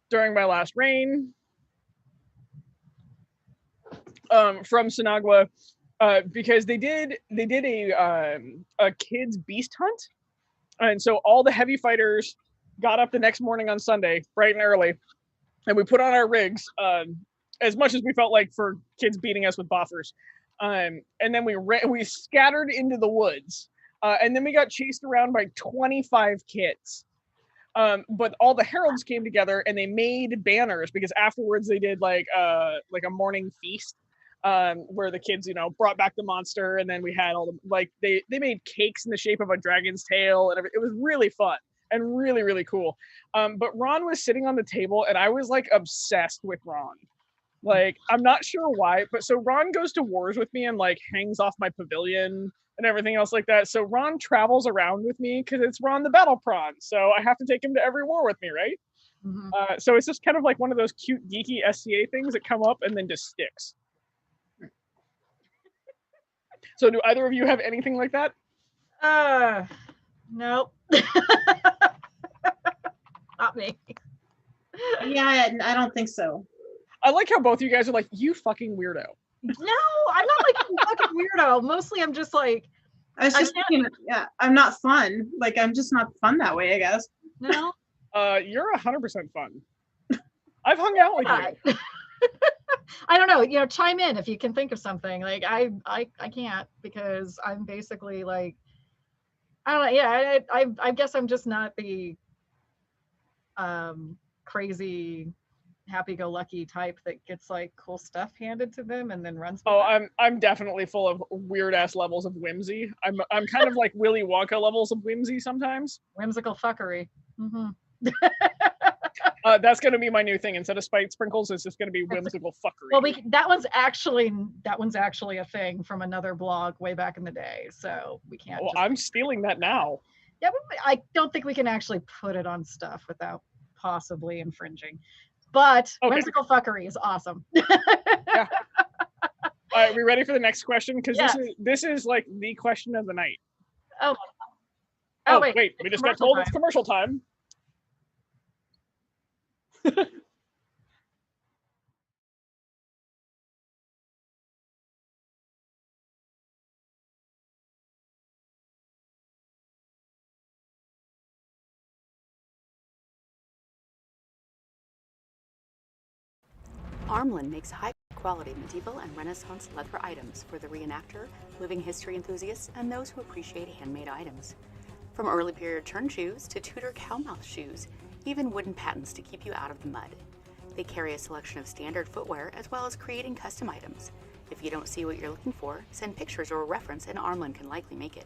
during my last reign from Sinagua because they did a kids beast hunt, and so all the heavy fighters got up the next morning on Sunday bright and early, and we put on our rigs as much as we felt like for kids beating us with buffers. And then we scattered into the woods. And then we got chased around by 25 kids. But all the heralds came together and they made banners because afterwards they did like a morning feast where the kids, brought back the monster, and then we had all the they made cakes in the shape of a dragon's tail, and it was really fun and really, really cool. But Ron was sitting on the table and I was like obsessed with Ron. Like, I'm not sure why, but so Ron goes to wars with me and like hangs off my pavilion and everything else like that. So Ron travels around with me because it's Ron the battle prawn. So I have to take him to every war with me, right? Mhm. So it's just kind of like one of those cute, geeky SCA things that come up and then just sticks. So do either of you have anything like that? Nope. Not me. Yeah, I don't think so. I like how both of you guys are like, you fucking weirdo. No, I'm not like a fucking weirdo. Mostly I'm just like, I was just thinking, yeah, I'm not fun. Like, I'm just not fun that way, I guess. no. You're 100% fun. I've hung out with you. I don't know, chime in if you can think of something. Like I can't, because I'm basically like, I don't know. Yeah, I guess I'm just not the crazy happy-go-lucky type that gets like cool stuff handed to them and then runs with it. I'm definitely full of weird ass levels of whimsy. I'm kind of like Willy Wonka levels of whimsy sometimes. Whimsical fuckery. Mm-hmm. That's gonna be my new thing. Instead of spite sprinkles, it's just gonna be whimsical fuckery. Well, that one's actually a thing from another blog way back in the day, so we can't. Well, I'm stealing that now. Yeah, but I don't think we can actually put it on stuff without possibly infringing. But okay. Whimsical fuckery is awesome. Yeah. All right, we ready for the next question? Because this is like the question of the night. Oh wait, we just got told it's commercial time. Armlin makes high-quality medieval and Renaissance leather items for the reenactor, living history enthusiasts, and those who appreciate handmade items. From early period turn shoes to Tudor cowmouth shoes, even wooden pattens to keep you out of the mud. They carry a selection of standard footwear as well as creating custom items. If you don't see what you're looking for, send pictures or a reference and Armlin can likely make it.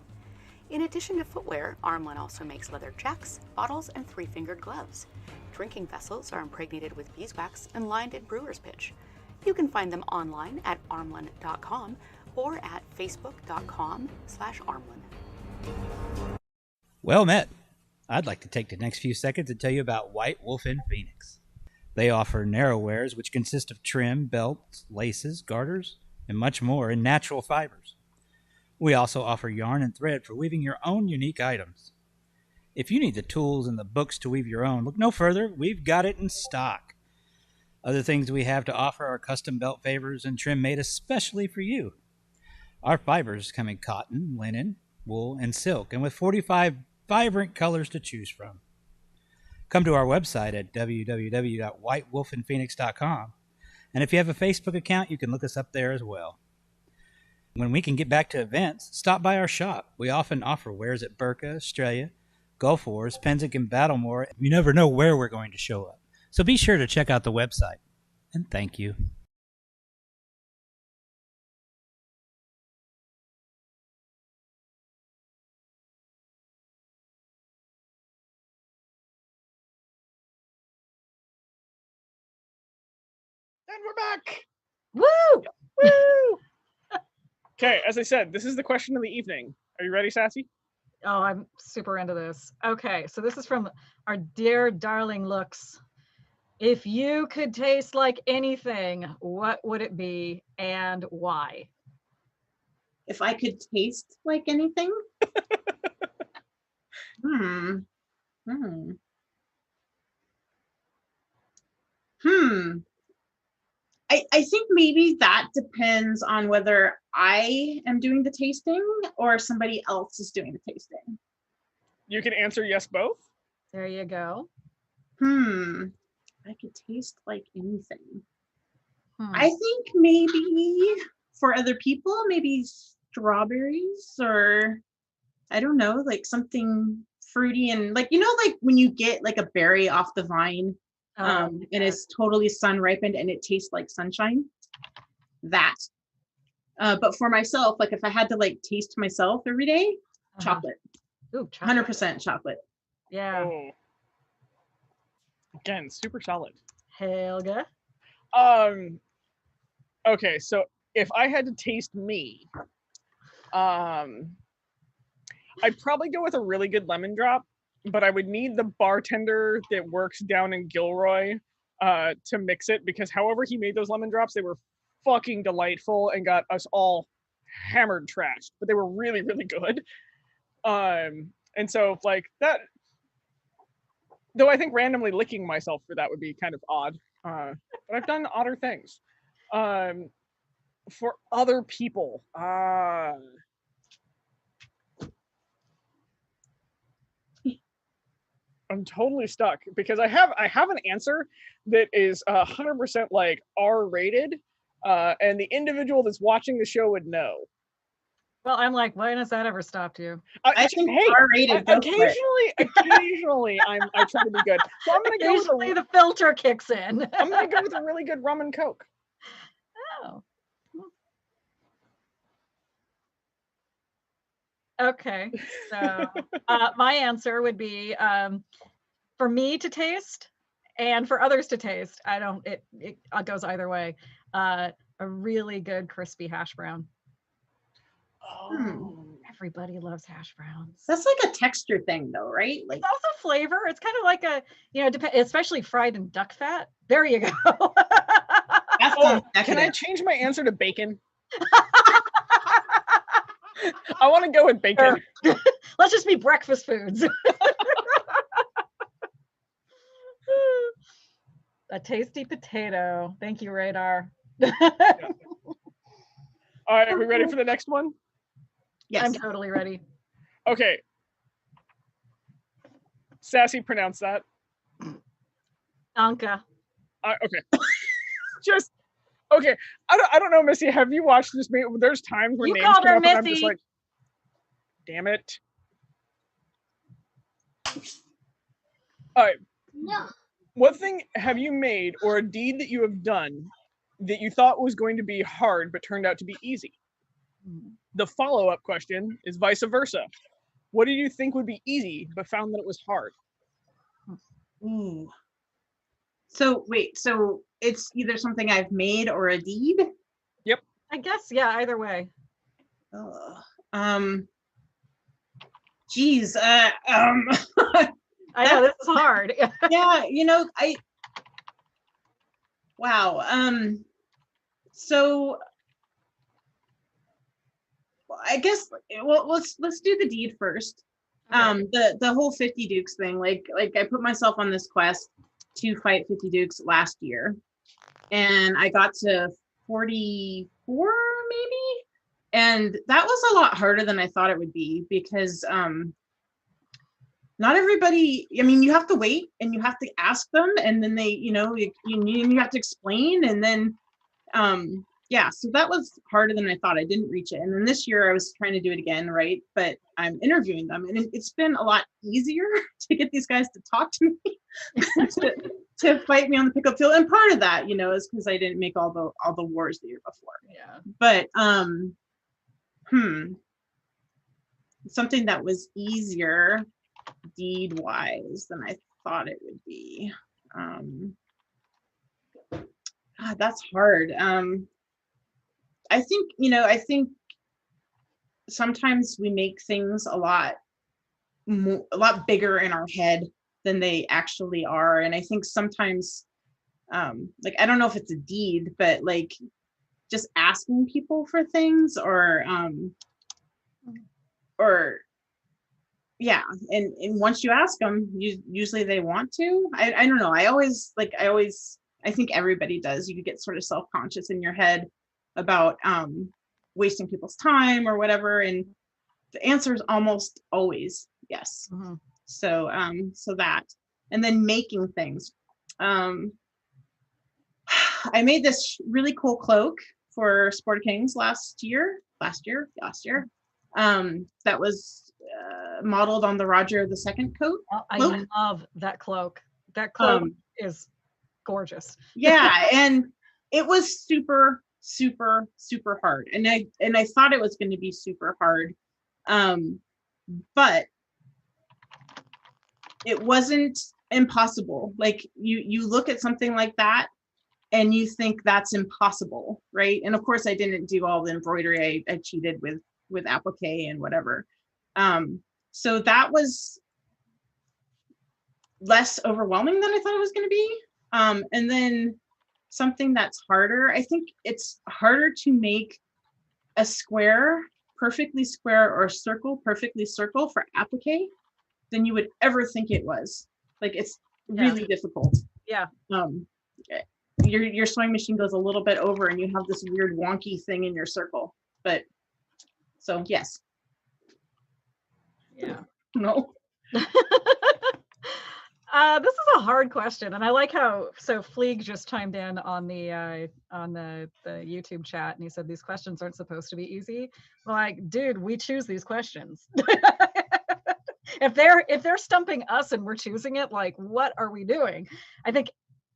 In addition to footwear, Armlin also makes leather jacks, bottles, and three-fingered gloves. Drinking vessels are impregnated with beeswax and lined in brewer's pitch. You can find them online at armlin.com or at facebook.com/armlin. Well met. I'd like to take the next few seconds and tell you about White Wolf in Phoenix. They offer narrowwares which consist of trim, belts, laces, garters, and much more in natural fibers. We also offer yarn and thread for weaving your own unique items. If you need the tools and the books to weave your own, look no further. We've got it in stock. Other things we have to offer are custom belt favors and trim made especially for you. Our fibers come in cotton, linen, wool, and silk, and with 45 vibrant colors to choose from. Come to our website at www.whitewolfinphoenix.com, and if you have a Facebook account, you can look us up there as well. When we can get back to events, stop by our shop. We often offer wares at Burka, Australia, Gulf Wars, Pennsic, and Battlemore. You never know where we're going to show up. So be sure to check out the website. And thank you. And we're back. Woo! Woo! Okay, as I said, this is the question of the evening. Are you ready, Sassy? Oh, I'm super into this. Okay, so this is from our dear darling Looks. If you could taste like anything, what would it be and why? If I could taste like anything? I think maybe that depends on whether I am doing the tasting or somebody else is doing the tasting. You can answer yes both. There you go. I could taste like anything. I think maybe for other people, maybe strawberries, or I don't know, like something fruity and like, like when you get like a berry off the vine, and it's totally sun ripened and it tastes like sunshine. That. But for myself, like if I had to like taste myself every day, chocolate. Ooh, chocolate. 100% chocolate. Yeah. Oh. Again, super solid. Helga. Okay, so if I had to taste me, I'd probably go with a really good lemon drop, but I would need the bartender that works down in Gilroy to mix it, because however he made those lemon drops, they were fucking delightful and got us all hammered trashed, but they were really, really good. And so like that, though I think randomly licking myself for that would be kind of odd, but I've done odder things. For other people, I'm totally stuck because I have an answer that is 100% like R-rated, and the individual that's watching the show would know. Well, I'm like, when has that ever stopped you? I think R-rated. Occasionally, I try to be good. So I'm gonna go with the filter kicks in. I'm gonna go with a really good rum and coke. Oh. Okay, so my answer would be for me to taste and for others to taste. It goes either way. A really good crispy hash brown. Everybody loves hash browns. That's like a texture thing though, right? Like it's also flavor. It's kind of like a, especially fried in duck fat. There you go. Can I change my answer to bacon? I want to go with bacon. Let's just be breakfast foods. A tasty potato. Thank you, Radar. All right, are we ready for the next one? Yes. I'm totally ready. Okay. Sassy, pronounce that. Anka. Okay. Just okay. I don't know, Missy. Have you watched this? There's times where names come up and I'm just like, damn it. All right. No. What thing have you made or a deed that you have done that you thought was going to be hard but turned out to be easy? The follow-up question is vice versa. What did you think would be easy but found that it was hard? Ooh. So wait, so it's either something I've made or a deed? Yep. I guess, yeah, either way. Geez, I know this is hard. Yeah, wow. So I guess let's do the deed first. Okay. The whole 50 Dukes thing, like I put myself on this quest to fight 50 Dukes last year, and I got to 44 maybe, and that was a lot harder than I thought it would be because not everybody, I mean, you have to wait and you have to ask them, and then they, you have to explain, and then yeah, so that was harder than I thought. I didn't reach it. And then this year I was trying to do it again, right? But I'm interviewing them, and it's been a lot easier to get these guys to talk to me, to fight me on the pickup field. And part of that, is because I didn't make all the wars the year before. Yeah. But something that was easier deed-wise than I thought it would be. That's hard. I think sometimes we make things a lot bigger in our head than they actually are. And I think sometimes, like, I don't know if it's a deed, but like just asking people for things or yeah. And once you ask them, usually they want to. I don't know. I think everybody does. You get sort of self-conscious in your head about wasting people's time or whatever, and the answer is almost always yes. Mm-hmm. So that, and then making things. I made this really cool cloak for Sport Kings last year. That was modeled on the Roger II coat. Oh, I cloak. love that cloak. That cloak is gorgeous. Yeah, and it was super, super, super hard. And I thought it was going to be super hard. But it wasn't impossible. Like you look at something like that and you think that's impossible, right? And of course I didn't do all the embroidery. I cheated with applique and whatever. So that was less overwhelming than I thought it was going to be. And then something that's harder, I think it's harder to make a square perfectly square or a circle perfectly circle for applique than you would ever think it was. Like it's really difficult. Yeah. Your sewing machine goes a little bit over and you have this weird wonky thing in your circle. But so yes. Yeah. No. This is a hard question, and I like how Fleeg just chimed in on the YouTube chat, and he said these questions aren't supposed to be easy. Like, dude, we choose these questions. If they're stumping us and we're choosing it, like, what are we doing? I think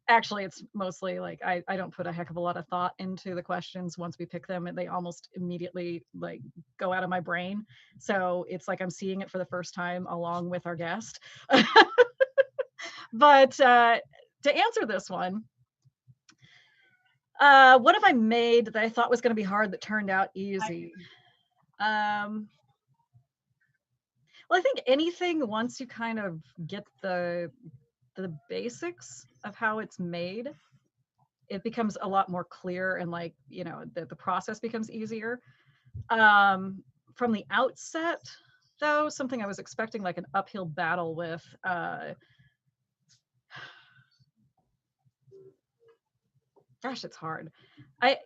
actually it's mostly like I don't put a heck of a lot of thought into the questions once we pick them, and they almost immediately like go out of my brain. So it's like I'm seeing it for the first time along with our guest. But to answer this one, what have I made that I thought was going to be hard that turned out easy? Well, I think anything, once you kind of get the basics of how it's made, it becomes a lot more clear, and like, you know, the process becomes easier. From the outset, though, something I was expecting like an uphill battle with, gosh, it's hard.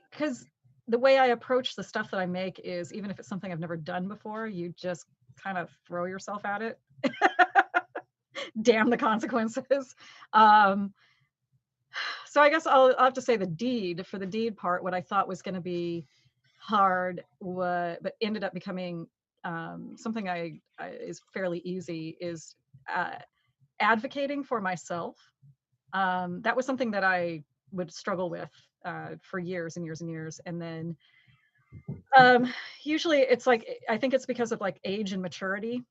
Because the way I approach the stuff that I make is, even if it's something I've never done before, you just kind of throw yourself at it. Damn the consequences. So I guess I'll have to say the deed. For the deed part, what I thought was going to be hard, but ended up becoming something is fairly easy, is advocating for myself. That was something that I would struggle with for years and years and years. And then usually it's like, I think it's because of like age and maturity.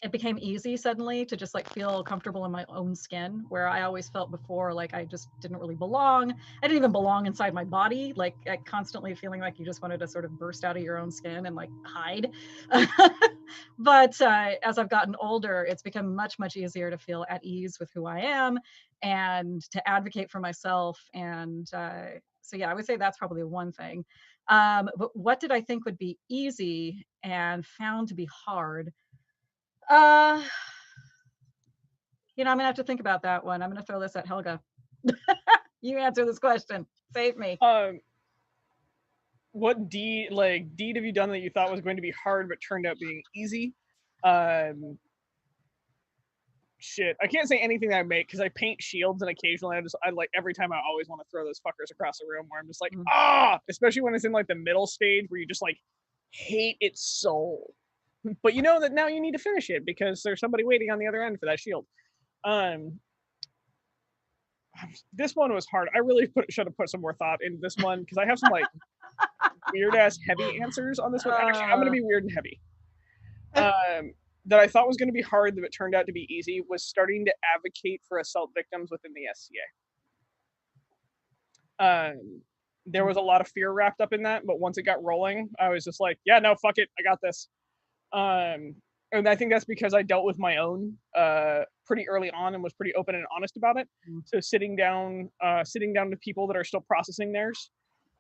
It became easy suddenly to just like feel comfortable in my own skin, where I always felt before like I just didn't really belong. I didn't even belong inside my body, like constantly feeling like you just wanted to sort of burst out of your own skin and like hide. But as I've gotten older, it's become much, much easier to feel at ease with who I am and to advocate for myself. And so yeah, I would say that's probably one thing. But what did I think would be easy and found to be hard? You know, I'm gonna have to think about that one. I'm gonna throw this at Helga. You answer this question. Save me. What deed have you done that you thought was going to be hard but turned out being easy? Shit, I can't say anything that I make because I paint shields, and occasionally I like every time I always want to throw those fuckers across the room, where I'm just like, especially when it's in like the middle stage where you just like hate its soul. But you know that now you need to finish it because there's somebody waiting on the other end for that shield. This one was hard. I really should have put some more thought into this one because I have some like weird ass heavy answers on this one. Actually, I'm gonna be weird and heavy. That I thought was going to be hard, that it turned out to be easy, was starting to advocate for assault victims within the SCA. There was a lot of fear wrapped up in that, but once it got rolling, I was just like, yeah, no, fuck it, I got this. And I think that's because I dealt with my own pretty early on and was pretty open and honest about it. So sitting down to people that are still processing theirs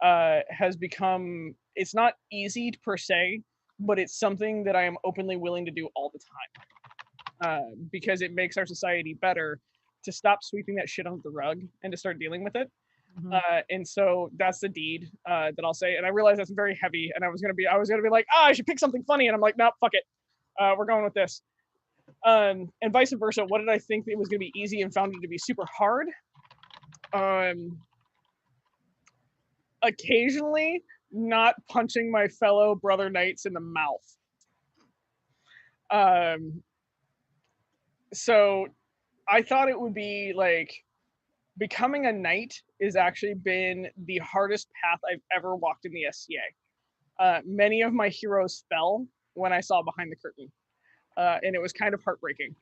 has become, it's not easy per se, but it's something that I am openly willing to do all the time because it makes our society better to stop sweeping that shit under the rug and to start dealing with it. And so that's the deed that I'll say. And I realize that's very heavy, and I was gonna be like, I should pick something funny, and I'm like, nope, fuck it, we're going with this. And vice versa. What did I think it was gonna be easy and found it to be super hard? occasionally not punching my fellow brother knights in the mouth. So I thought it would be like, becoming a knight has actually been the hardest path I've ever walked in the SCA. Many of my heroes fell when I saw behind the curtain, and it was kind of heartbreaking.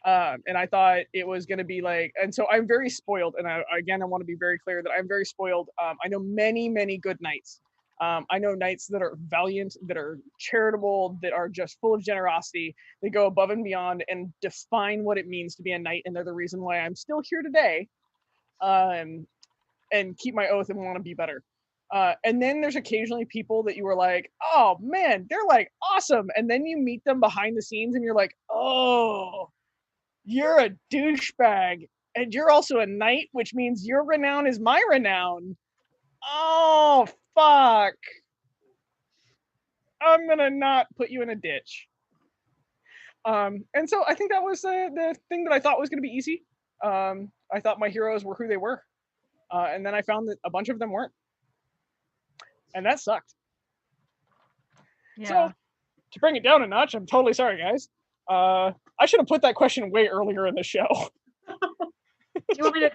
And I thought it was going to be like, and so I'm very spoiled. And I want to be very clear that I'm very spoiled. I know many good knights. I know knights that are valiant, that are charitable, that are just full of generosity. They go above and beyond and define what it means to be a knight. And they're the reason why I'm still here today, and keep my oath and want to be better. And then there's occasionally people that you were like, oh man, they're like awesome. And then you meet them behind the scenes and you're like, oh, you're a douchebag. And you're also a knight, which means your renown is my renown. Oh, fuck. I'm going to not put you in a ditch. And so I think that was the thing that I thought was going to be easy. I thought my heroes were who they were. And then I found that a bunch of them weren't. And that sucked. Yeah. So to bring it down a notch, I'm totally sorry, guys. I should have put that question way earlier in the show. Do you want me to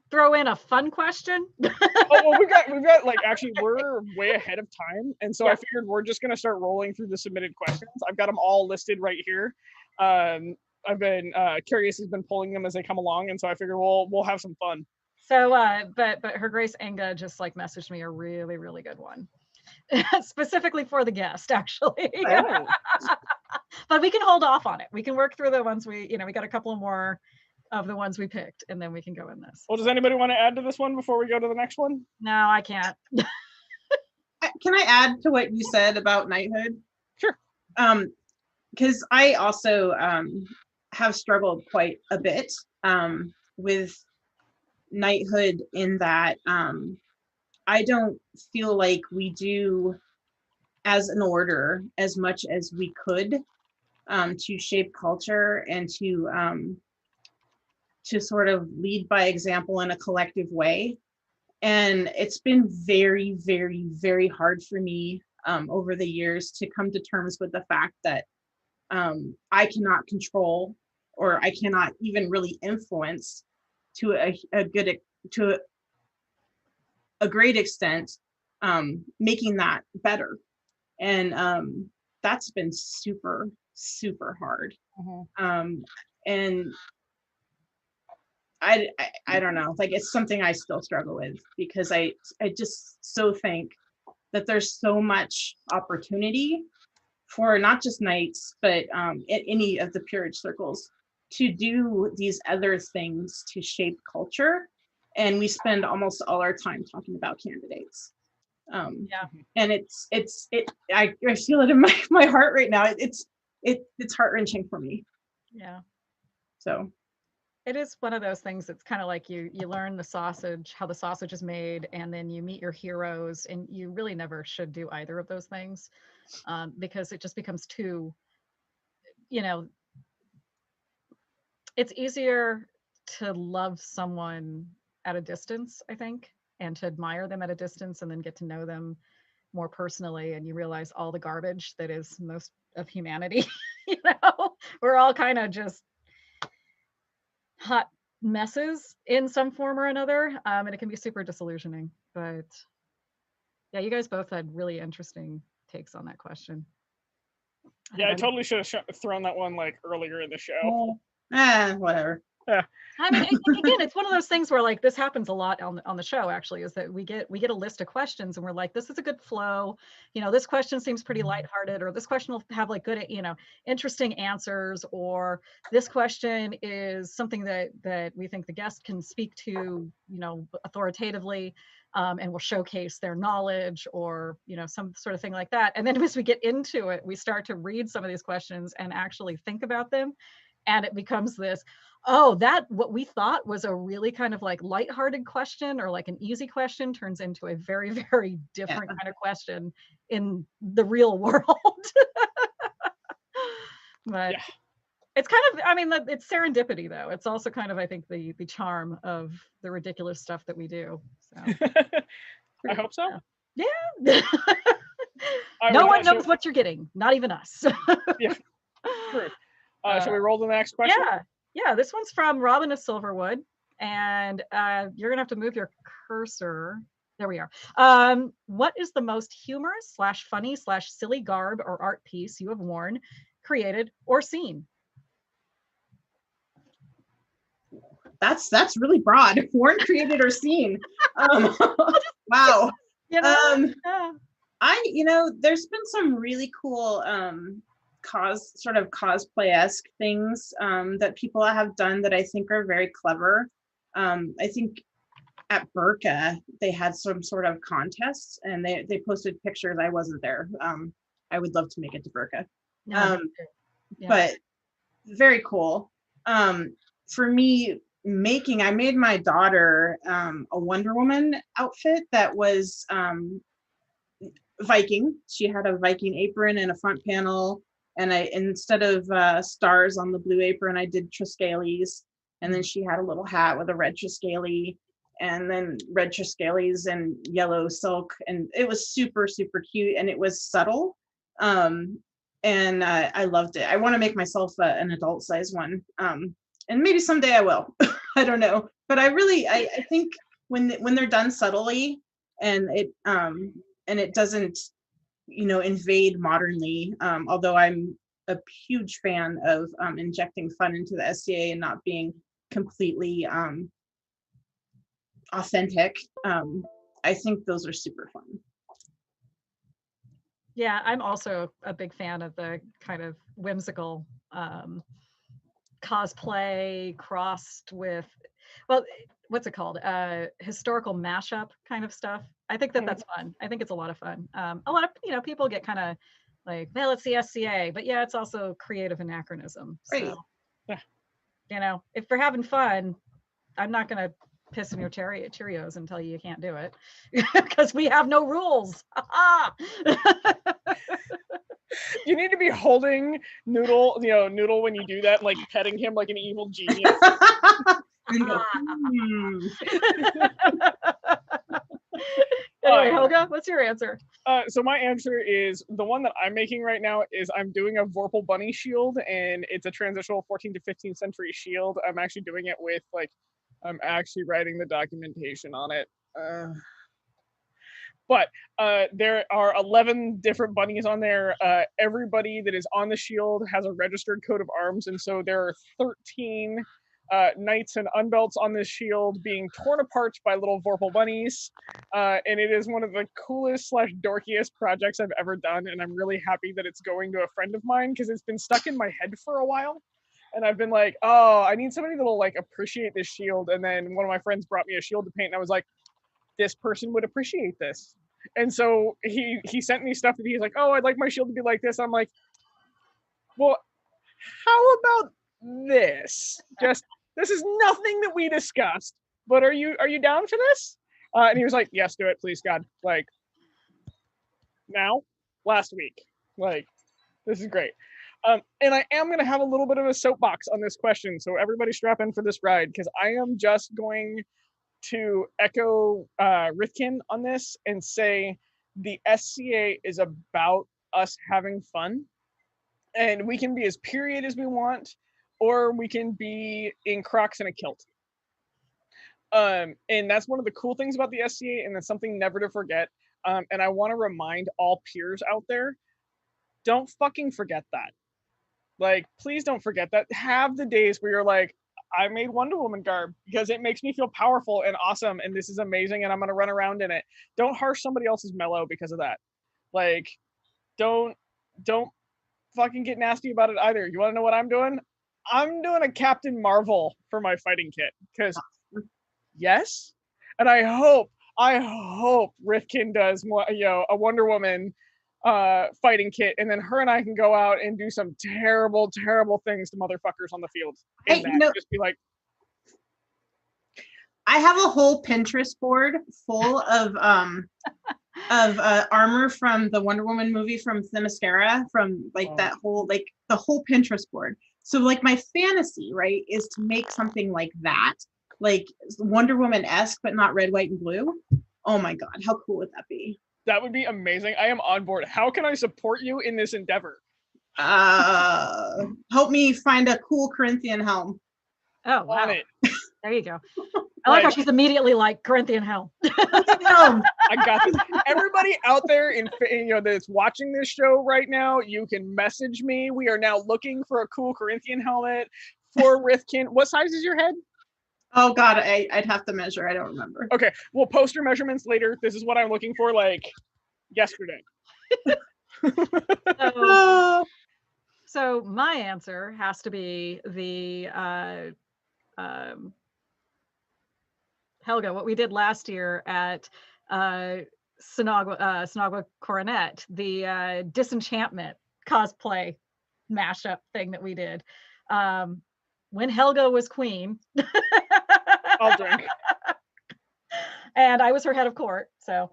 throw in a fun question? Oh, well, we've got like, actually, we're way ahead of time. And so I figured we're just going to start rolling through the submitted questions. I've got them all listed right here. I've been, Curious has been pulling them as they come along. And so I figured we'll have some fun. So, but Her Grace Inga just like messaged me a really good one. Specifically for the guest, actually. Oh. But we can hold off on it. We can work through the ones we got a couple more of the ones we picked, and then we can go in this. Well, does anybody want to add to this one before we go to the next one? No, I can't. Can I add to what you said about knighthood? Sure. Because I also have struggled quite a bit with knighthood, in that I don't feel like we do as an order as much as we could to shape culture and to sort of lead by example in a collective way. And it's been very hard for me over the years to come to terms with the fact that I cannot control, or I cannot even really influence to a great extent, making that better. And that's been super hard. Mm-hmm. And I don't know, like, it's something I still struggle with, because I just so think that there's so much opportunity for not just knights, but in any of the peerage circles, to do these other things to shape culture. And we spend almost all our time talking about candidates. And I feel it in my heart right now. It's heart-wrenching for me. Yeah. So it is one of those things that's kind of like you learn how the sausage is made, and then you meet your heroes, and you really never should do either of those things, because it just becomes too, it's easier to love someone at a distance, I think, and to admire them at a distance, and then get to know them more personally, and you realize all the garbage that is most of humanity. We're all kind of just hot messes in some form or another, and it can be super disillusioning. But yeah, you guys both had really interesting takes on that question. Yeah, I totally should have thrown that one like earlier in the show. Whatever. Yeah. I mean, again, it's one of those things where, like, this happens a lot on the show, actually, is that we get a list of questions, and we're like, this is a good flow. This question seems pretty lighthearted, or this question will have like good, interesting answers, or this question is something that we think the guest can speak to, authoritatively, and will showcase their knowledge, or, some sort of thing like that. And then as we get into it, we start to read some of these questions and actually think about them. And it becomes this, what we thought was a really kind of like lighthearted question, or like an easy question, turns into a very, very different kind of question in the real world. But it's kind of, it's serendipity, though. It's also kind of, I think, the charm of the ridiculous stuff that we do. So. I hope so. Yeah. All right, No with one that, knows what you're getting, not even us. Yeah, true. Shall we roll to the next question? Yeah. This one's from Robin of Silverwood, and you're gonna have to move your cursor. There we are. What is the most humorous / funny / silly garb or art piece you have worn, created, or seen? That's really broad. Worn, created, or seen. Wow. You know? Yeah. There's been some really cool cosplay-esque things that people have done that I think are very clever. I think at Burka they had some sort of contests and they posted pictures. I wasn't there. I would love to make it to Burka. No, But very cool. For me, I made my daughter a Wonder Woman outfit that was Viking. She had a Viking apron and a front panel, and instead of stars on the blue apron, I did Triskelies, and then she had a little hat with a red Triskele, and then red Triskelies and yellow silk, and it was super, super cute, and it was subtle, and I loved it. I want to make myself an adult size one, and maybe someday I will. I don't know, but I think when they're done subtly and it doesn't invade modernly, although I'm a huge fan of injecting fun into the SCA and not being completely authentic. I think those are super fun. Yeah, I'm also a big fan of the kind of whimsical cosplay crossed with, well, what's it called? Historical mashup kind of stuff. I think that's fun. I think it's a lot of fun. A lot of people get kind of like, well, it's the SCA, but yeah, it's also creative anachronism. Right. So, if we're having fun, I'm not gonna piss in your Cheerios and tell you can't do it because we have no rules. You need to be holding Noodle when you do that, like petting him like an evil genius. Anyway, Helga, what's your answer? So my answer is the one that I'm making right now is I'm doing a Vorpal bunny shield, and it's a transitional 14th to 15th century shield. I'm actually doing it with I'm actually writing the documentation on it. But there are 11 different bunnies on there. Everybody that is on the shield has a registered coat of arms, and so there are 13 knights and unbelts on this shield being torn apart by little Vorpal bunnies. And it is one of the coolest / dorkiest projects I've ever done, and I'm really happy that it's going to a friend of mine because it's been stuck in my head for a while. And I've been like, oh, I need somebody that'll appreciate this shield. And then one of my friends brought me a shield to paint, and I was like, this person would appreciate this. And so he sent me stuff that he's like, oh, I'd like my shield to be like this. I'm like, well, how about this? This is nothing that we discussed, but are you down for this? And he was like, yes, do it, please, God. Now, last week, this is great. And I am going to have a little bit of a soapbox on this question, so everybody strap in for this ride, because I am just going to echo Rauokinn on this and say the SCA is about us having fun, and we can be as period as we want, or we can be in Crocs and a kilt. And that's one of the cool things about the SCA, and that's something never to forget. And I want to remind all peers out there, don't fucking forget that. Please don't forget that. Have the days where you're like, I made Wonder Woman garb because it makes me feel powerful and awesome, and this is amazing, and I'm going to run around in it. Don't harsh somebody else's mellow because of that. Don't fucking get nasty about it either. You want to know what I'm doing? I'm doing a Captain Marvel for my fighting kit because yes, and I hope Rauokinn does a Wonder Woman fighting kit, and then her and I can go out and do some terrible, terrible things to motherfuckers on the field. Hey, just be like, I have a whole Pinterest board full of armor from the Wonder Woman movie from Themyscira, from that whole the whole Pinterest board. So my fantasy, right, is to make something like that, Wonder Woman-esque, but not red, white, and blue. Oh my God, how cool would that be? That would be amazing. I am on board. How can I support you in this endeavor? Help me find a cool Corinthian helm. Oh, wow. On it. There you go. I like how she's immediately like Corinthian helm. I got this. Everybody out there that's watching this show right now, you can message me. We are now looking for a cool Corinthian helmet for Rauokinn. What size is your head? Oh God, I'd have to measure. I don't remember. Okay, we'll post your measurements later. This is what I'm looking for, like yesterday. So my answer has to be the Helga, what we did last year at Sinagua Coronet, the Disenchantment cosplay mashup thing that we did. When Helga was queen. I'll drink. And I was her head of court, so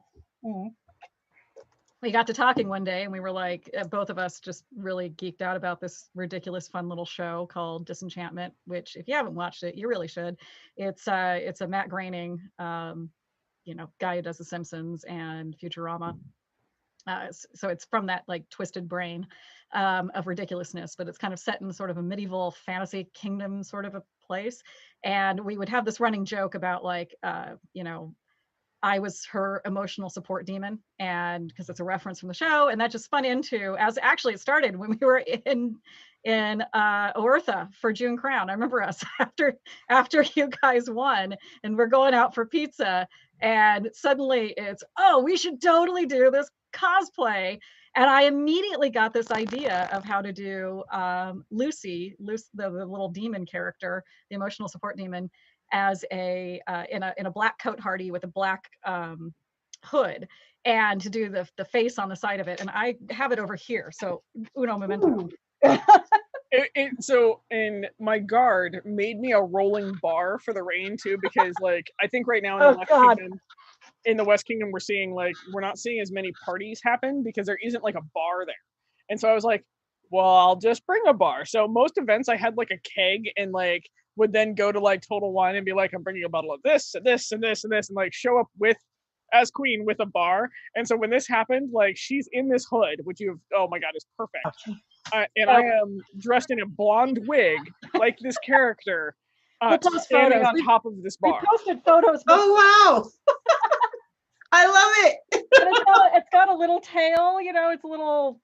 we got to talking one day, and we were like, both of us just really geeked out about this ridiculous, fun little show called Disenchantment. Which, if you haven't watched it, you really should. It's a Matt Groening, guy who does The Simpsons and Futurama. So it's from that like twisted brain of ridiculousness, but it's kind of set in sort of a medieval fantasy kingdom sort of a place. And we would have this running joke about like, I was her emotional support demon, and because it's a reference from the show, and that just spun into, as actually it started when we were in Oertha for June Crown. I remember us after you guys won, and we're going out for pizza, and suddenly it's, oh, we should totally do this cosplay. And I immediately got this idea of how to do Lucy, the little demon character, the emotional support demon, as in a black coat hardy with a black hood, and to do the face on the side of it. And I have it over here. So uno momento. So in my guard made me a rolling bar for the rain too, because like I think right now in the West Kingdom we're seeing we're not seeing as many parties happen because there isn't like a bar there. And so I was like, well, I'll just bring a bar. So most events I had like a keg, and like would then go to like Total Wine and be like, I'm bringing a bottle of this and this and this and this, and like show up as queen with a bar. And so when this happened, like she's in this hood, which oh my God, is perfect. And I am dressed in a blonde wig like this character, standing on top of this bar. We posted photos. Oh wow! I love it. It's got a little tail, it's a little,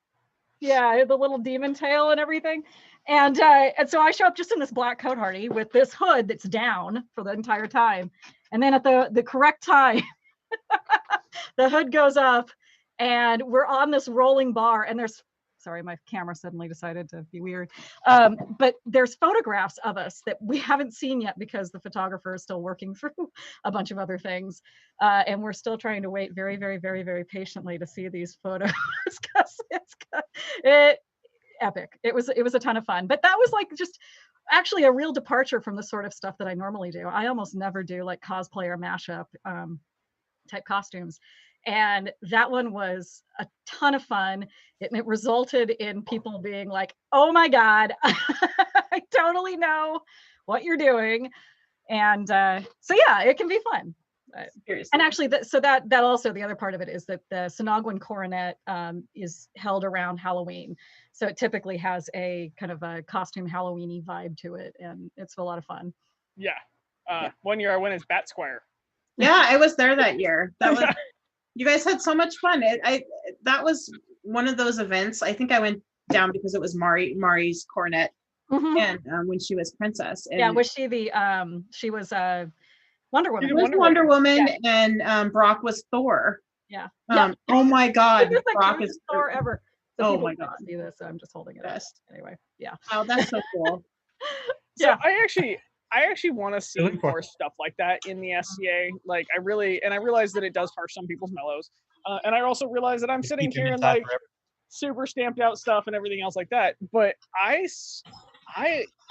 the little demon tail and everything. And so I show up just in this black coat hardy with this hood that's down for the entire time. And then at the correct time, the hood goes up, and we're on this rolling bar, and sorry, my camera suddenly decided to be weird. But there's photographs of us that we haven't seen yet because the photographer is still working through a bunch of other things. And we're still trying to wait very, very, very, very patiently to see these photos because it's epic. It was a ton of fun. But that was like just actually a real departure from the sort of stuff that I normally do. I almost never do like cosplay or mashup type costumes. And that one was a ton of fun. It resulted in people being like, oh my God, I totally know what you're doing. And so yeah, it can be fun. And actually, that also, the other part of it is that the Sinaguan Coronet is held around Halloween. So it typically has a kind of a costume Halloween-y vibe to it. And it's a lot of fun. Yeah. One year I went as Bat Squire. Yeah, I was there that year. You guys had so much fun. That was one of those events. I think I went down because it was Mari's Coronet, and when she was princess. And was she she was Wonder Woman. She was Wonder Woman, and Brock was Thor. Yeah. Oh my God, Brock is Thor ever. So oh my God. See this? So I'm just holding it up. Anyway, yeah. Oh, that's so cool. So I actually want to see more stuff like that in the SCA. Like I realize that it does harsh some people's mellows. And I also realize that I'm sitting here and like super stamped out stuff and everything else like that. But I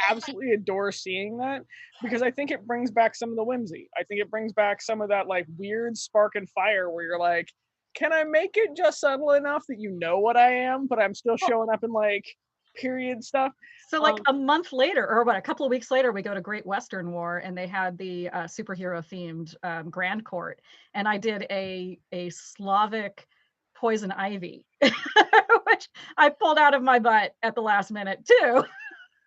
absolutely adore seeing that because I think it brings back some of the whimsy. I think it brings back some of that like weird spark and fire where you're like, can I make it just subtle enough that you know what I am, but I'm still showing up in like period stuff. So like a month later, or what, a couple of weeks later, we go to Great Western War, and they had the superhero themed Grand Court, and I did a Slavic poison ivy, which I pulled out of my butt at the last minute too.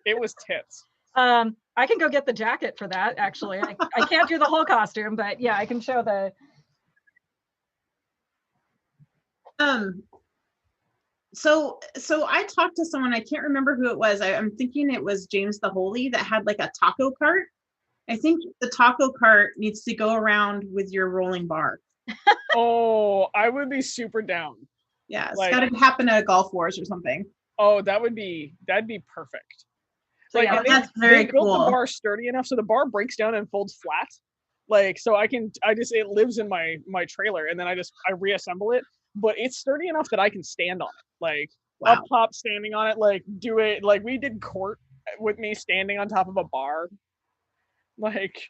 It was tits. I can go get the jacket for that. Actually, I can't do the whole costume, but yeah, I can show the. So I talked to someone, I can't remember who it was. I'm thinking it was James the Holy, that had like a taco cart. I think the taco cart needs to go around with your rolling bar. Oh, I would be super down. Yeah, it's got to happen at a Golf Wars or something. Oh, that'd be perfect. So like, yeah, that's very they built cool. the bar sturdy enough so the bar breaks down and folds flat. Like, so it lives in my trailer, and then I reassemble it. But it's sturdy enough that I can stand on it. Like, wow. Up top, standing on it, like, do it. Like, we did court with me standing on top of a bar. Like,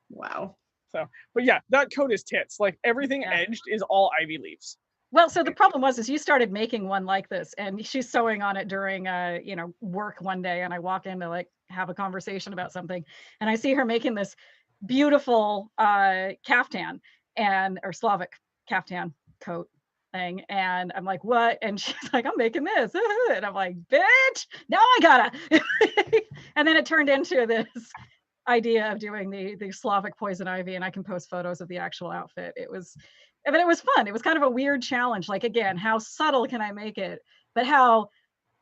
wow. So, but yeah, that coat is tits. Like, everything edged is all ivy leaves. Well, so the problem is you started making one like this, and she's sewing on it during work one day, and I walk in to like have a conversation about something, and I see her making this beautiful caftan or Slavic caftan coat thing, and I'm like, what? And she's like, I'm making this, and I'm like, bitch, now I gotta. And then it turned into this idea of doing the Slavic poison ivy, and I can post photos of the actual outfit. It was fun. It was kind of a weird challenge. Like, again, how subtle can I make it, but how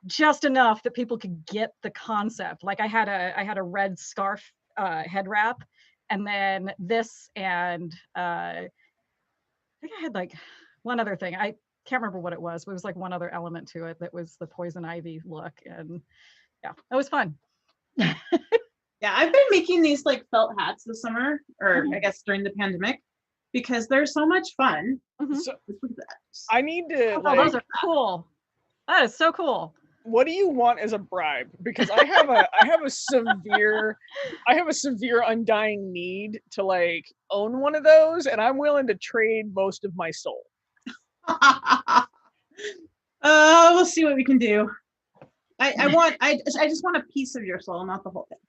just enough that people could get the concept. Like, I had a red scarf head wrap, and then this, and I think I had like one other thing. I can't remember what it was, but it was like one other element to it that was the poison ivy look. And yeah, it was fun. Yeah, I've been making these like felt hats this summer, or I guess during the pandemic, because they're so much fun. Mm-hmm. So, I need to. Oh, those are cool. That is so cool. What do you want as a bribe? Because I have a severe undying need to like own one of those, and I'm willing to trade most of my soul. We'll see what we can do. I just want a piece of your soul, not the whole thing.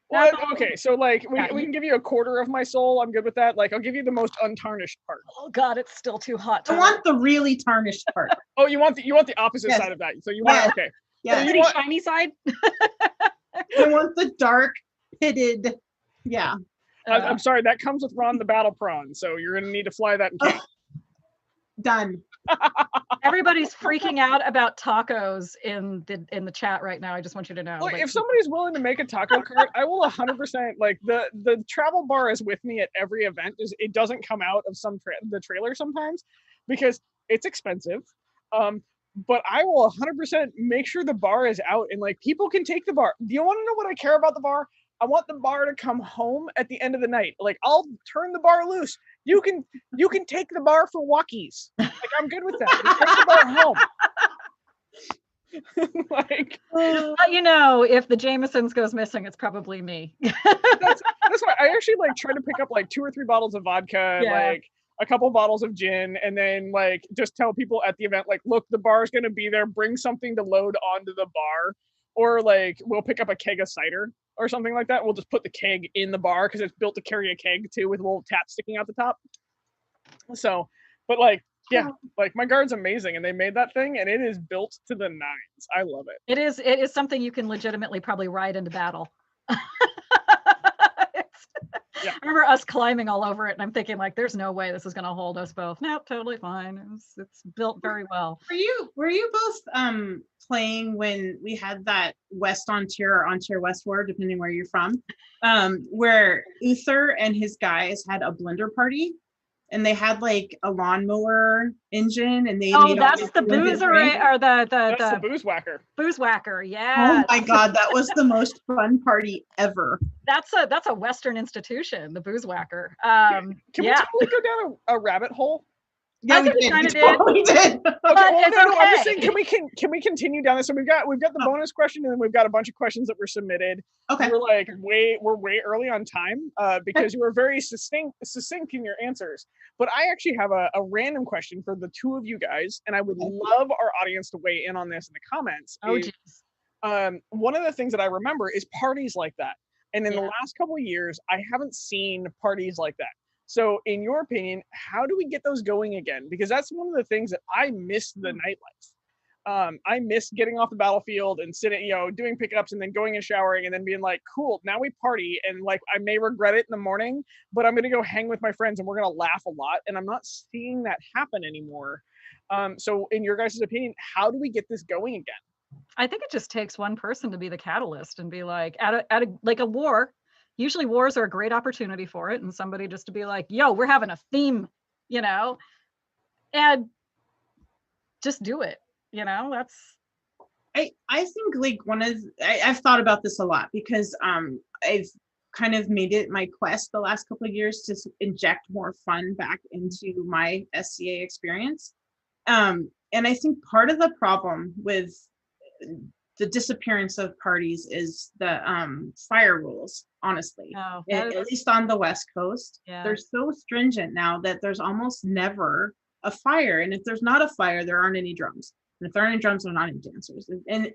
Well, okay, so like we can give you a quarter of my soul. I'm good with that. Like, I'll give you the most untarnished part. Oh God, it's still too hot. I want the really tarnished part. Oh, you want the opposite side of that. So you want okay. Yeah. The pretty shiny side. I want the dark pitted. Yeah. I'm sorry, that comes with Ron the Battle Prawn, so you're gonna need to fly that in case. Done. Everybody's freaking out about tacos in the chat right now. I just want you to know. Look, if somebody's willing to make a taco cart, I will 100%. Like, the travel bar is with me at every event. It doesn't come out of the trailer sometimes because it's expensive. But I will 100% make sure the bar is out, and like, people can take the bar. Do you want to know what I care about the bar? I want the bar to come home at the end of the night. Like, I'll turn the bar loose. You can take the bar for walkies. Like, I'm good with that. Just take the bar home. Like, but you know, if the Jameson's goes missing, it's probably me. that's why I actually like try to pick up like 2 or 3 bottles of vodka, like a couple bottles of gin, and then like just tell people at the event, like, look, the bar's gonna be there. Bring something to load onto the bar, or like we'll pick up a keg of cider or something like that. We'll just put the keg in the bar because it's built to carry a keg too, with a little tap sticking out the top. So, but like, yeah, like my guard's amazing, and they made that thing, and it is built to the nines. I love it. It is something you can legitimately probably ride into battle. Yeah. I remember us climbing all over it, and I'm thinking, like, there's no way this is going to hold us both. No, totally fine. It's built very well. Were you both playing when we had that West on Tir or on Tir West War, depending where you're from, where Uther and his guys had a blender party, and they had like a lawnmower engine, and they that's the boozer or that's the booze whacker. Booze whacker, yeah. Oh my God, that was the most fun party ever. That's a Western institution, the booze whacker. Can we totally go down a rabbit hole? Yeah, we did. We did. Okay, it's no, I'm just okay. saying, can we continue down this? So we've got the bonus question, and then we've got a bunch of questions that were submitted. Okay. We're way early on time because you were very succinct in your answers. But I actually have a random question for the two of you guys, and I would love our audience to weigh in on this in the comments. Oh, geez. One of the things that I remember is parties like that. And in the Yeah. last couple of years, I haven't seen parties like that. So in your opinion, how do we get those going again? Because that's one of the things that I miss the nightlife. I miss getting off the battlefield and sitting, doing pickups and then going and showering and then being like, cool, now we party. And like, I may regret it in the morning, but I'm going to go hang with my friends and we're going to laugh a lot. And I'm not seeing that happen anymore. So in your guys' opinion, how do we get this going again? I think it just takes one person to be the catalyst and be like, at a war, usually wars are a great opportunity for it, and somebody just to be like, yo, we're having a theme, and just do it. That's I think like I've thought about this a lot because I've kind of made it my quest the last couple of years to inject more fun back into my SCA experience. And I think part of the problem with the disappearance of parties is the fire rules, honestly. At least on the West Coast, they're so stringent now that there's almost never a fire. And if there's not a fire, there aren't any drums. And if there aren't any drums, there are not any dancers. And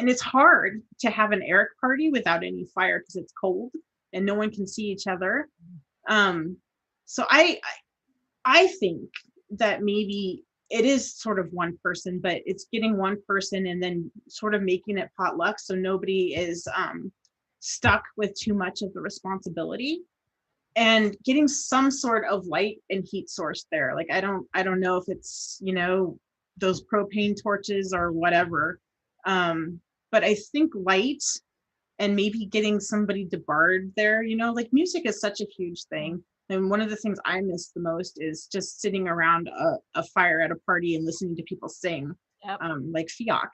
it's hard to have an Eric party without any fire because it's cold and no one can see each other. So I think that maybe it is sort of one person, but it's getting one person and then sort of making it potluck so nobody is stuck with too much of the responsibility, and getting some sort of light and heat source there. Like I don't know if it's those propane torches or whatever, but I think light and maybe getting somebody to bard there. Like music is such a huge thing. And one of the things I miss the most is just sitting around a fire at a party and listening to people sing, like Fiok.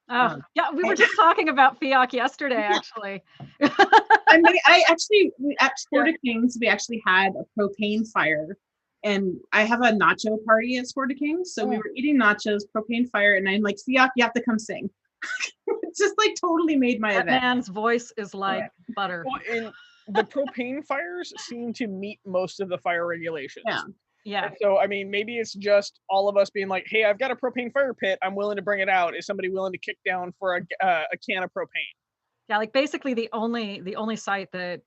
Yeah, we were just talking about Fiok yesterday, actually. I actually, at Sport of Kings, we actually had a propane fire. And I have a nacho party at Sport of Kings. So we were eating nachos, propane fire, and I'm like, Fiok, you have to come sing. It just like totally made my event. Man's voice is like butter. Well, and the propane fires seem to meet most of the fire regulations. Yeah. And so, I mean, maybe it's just all of us being like, hey, I've got a propane fire pit. I'm willing to bring it out. Is somebody willing to kick down for a can of propane? Yeah, like basically the only site that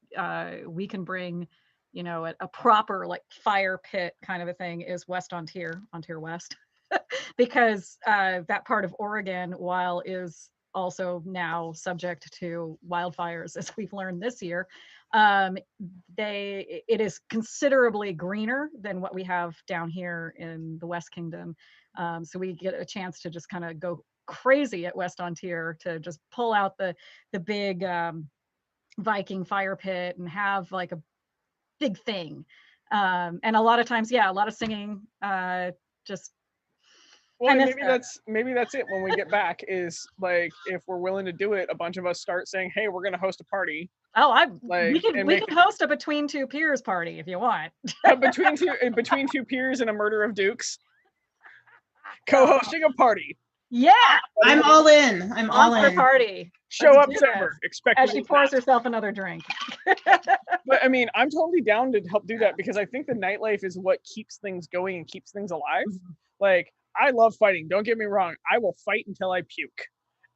we can bring, a proper like fire pit kind of a thing is West On Tir West, because that part of Oregon, while is also now subject to wildfires, as we've learned this year, it is considerably greener than what we have down here in the West Kingdom. So we get a chance to just kind of go crazy at West On Tir to just pull out the big Viking fire pit and have like a big thing. And a lot of times, a lot of singing, just. Well, maybe that's it when we get back, is like, if we're willing to do it, a bunch of us start saying, hey, we're going to host a party. We can host a Between Two Peers party if you want. between two peers and a murder of dukes. Co-hosting a party. Yeah. I'm all in. I'm all in. Party. Show up sober. Expect as she pours herself another drink. But I mean, I'm totally down to help do that, because I think the nightlife is what keeps things going and keeps things alive. Mm-hmm. Like, I love fighting. Don't get me wrong. I will fight until I puke.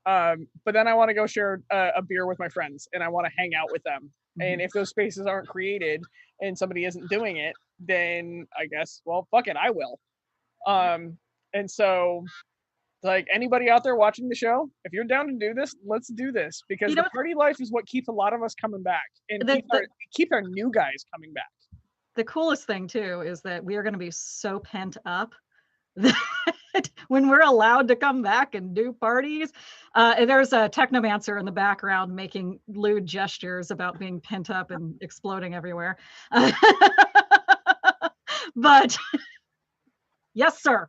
But then I want to go share a beer with my friends, and I want to hang out with them. Mm-hmm. And if those spaces aren't created and somebody isn't doing it, then I guess, well, fuck it, I will. And so, like, anybody out there watching the show, if you're down to do this, let's do this, because the party life is what keeps a lot of us coming back, and keep our new guys coming back. The coolest thing too is that we are going to be so pent up that when we're allowed to come back and do parties, and there's a technomancer in the background making lewd gestures about being pent up and exploding everywhere. But yes, sir.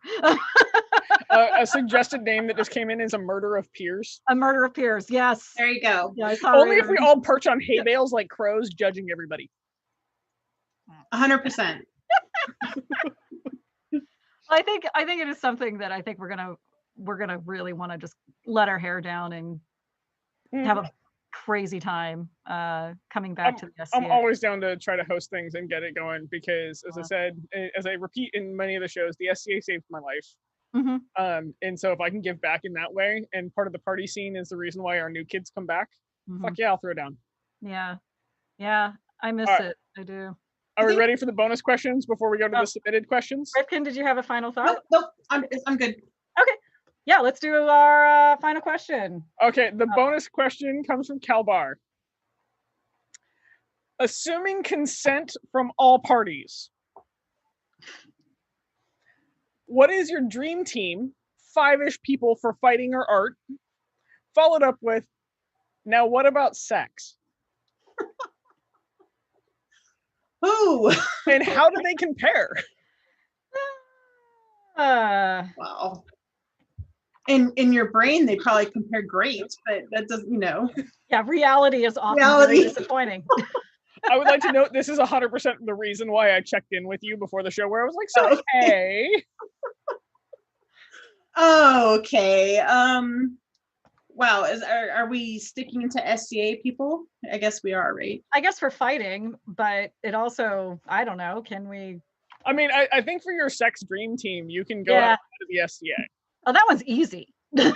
A suggested name that just came in is a murder of peers. A murder of peers, yes. There you go. Yeah, only if we all perch on hay bales like crows, judging everybody. 100%. I think it is something that I think we're gonna really want to just let our hair down and have a crazy time coming back to the SCA. I'm always down to try to host things and get it going because, as I said, as I repeat in many of the shows, the SCA saved my life. And so if I can give back in that way, and part of the party scene is the reason why our new kids come back, fuck yeah, I'll throw down. Yeah, I miss it. I do. Are we ready for the bonus questions before we go to the submitted questions? Ripken, did you have a final thought? Nope, I'm good. Okay, yeah, let's do our final question. Okay, the bonus question comes from Kalbar. Assuming consent from all parties, what is your dream team, 5-ish people for fighting or art, followed up with, now what about sex? Ooh. And how do they compare? Wow. In your brain, they probably compare great, but that doesn't, Yeah, reality is often very disappointing. I would like to note this is 100% the reason why I checked in with you before the show, where I was like, so hey. Okay. Wow. Are we sticking to SCA people? I guess we are, right? I guess for fighting, but it also, I don't know, can we? I mean, I think for your sex dream team, you can go outside of the SCA. Oh, that one's easy. Just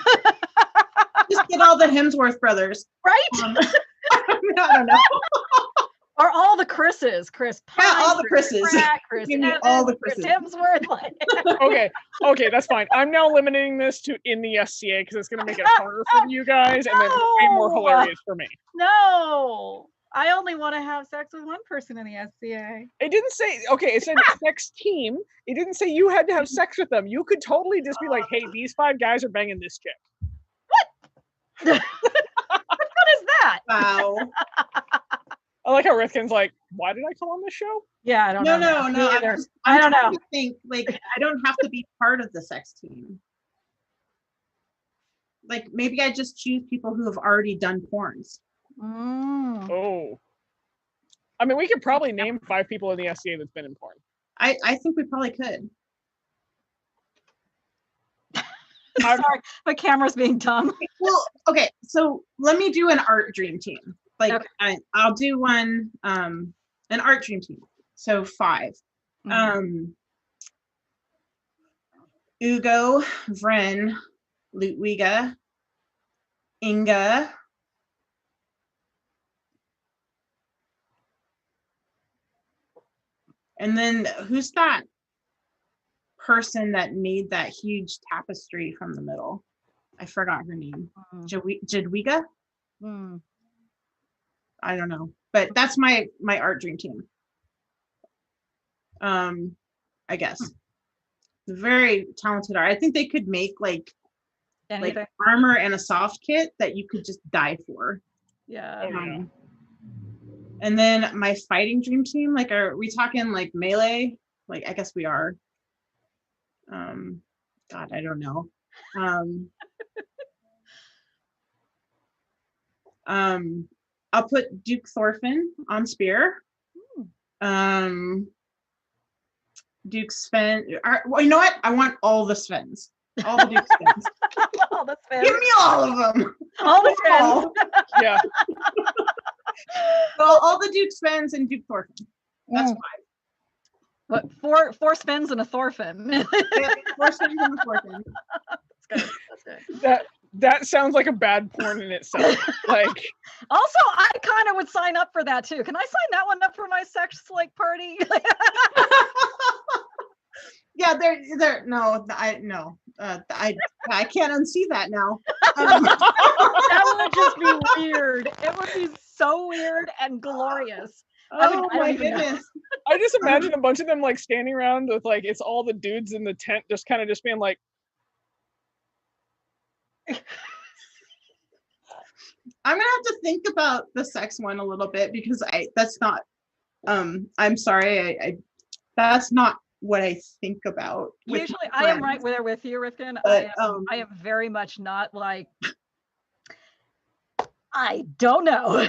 get all the Hemsworth brothers. Right? I don't know. Or all the Chris's, Chris Pine, yeah, all the Chris's. Chris Evans, all the Chris Chris's. Hemsworth. Okay, that's fine. I'm now limiting this to in the SCA because it's going to make it harder for you guys and then way more hilarious for me. No, I only want to have sex with one person in the SCA. It didn't say, it said sex team. It didn't say you had to have sex with them. You could totally just be like, hey, these 5 guys are banging this chick. What? What is that? Wow. I like how Rifkin's like, why did I come on this show? Yeah, I don't know. No. I don't know. To think, I don't have to be part of the sex team. Maybe I just choose people who have already done porns. Oh. I mean, we could probably name 5 people in the SCA that's been in porn. I think we probably could. Sorry, my camera's being dumb. Well, okay, so let me do an art dream team. I'll do one, an art dream team. So 5. Ugo, Vren, Ludwiga, Inga, and then who's that person that made that huge tapestry from the middle? I forgot her name. Jadwiga? I don't know, but that's my art dream team. I guess very talented art. I think they could make like armor and a soft kit that you could just die for. Yeah. And then my fighting dream team, are we talking melee? I guess we are. God, I don't know. I'll put Duke Thorfinn on spear. Duke Sven. Well, you know what? I want all the Svens. All the Duke Svens. All the Svens. Give me all of them. All the Svens. Yeah. So all the Duke Svens and Duke Thorfinn. That's 5. What, four Svens and a Thorfinn? Yeah, 4 Svens and a Thorfinn. That's good. That sounds like a bad porn in itself. Also, I kind of would sign up for that too. Can I sign that one up for my sex party? Yeah, I can't unsee that now. That would just be weird. It would be so weird and glorious. Oh my goodness. I just imagine a bunch of them standing around with it's all the dudes in the tent just kind of just being like, I'm gonna have to think about the sex one a little bit because that's not I'm sorry, I that's not what I think about. Usually I am right there with you, Rifkin. I am very much not I don't know.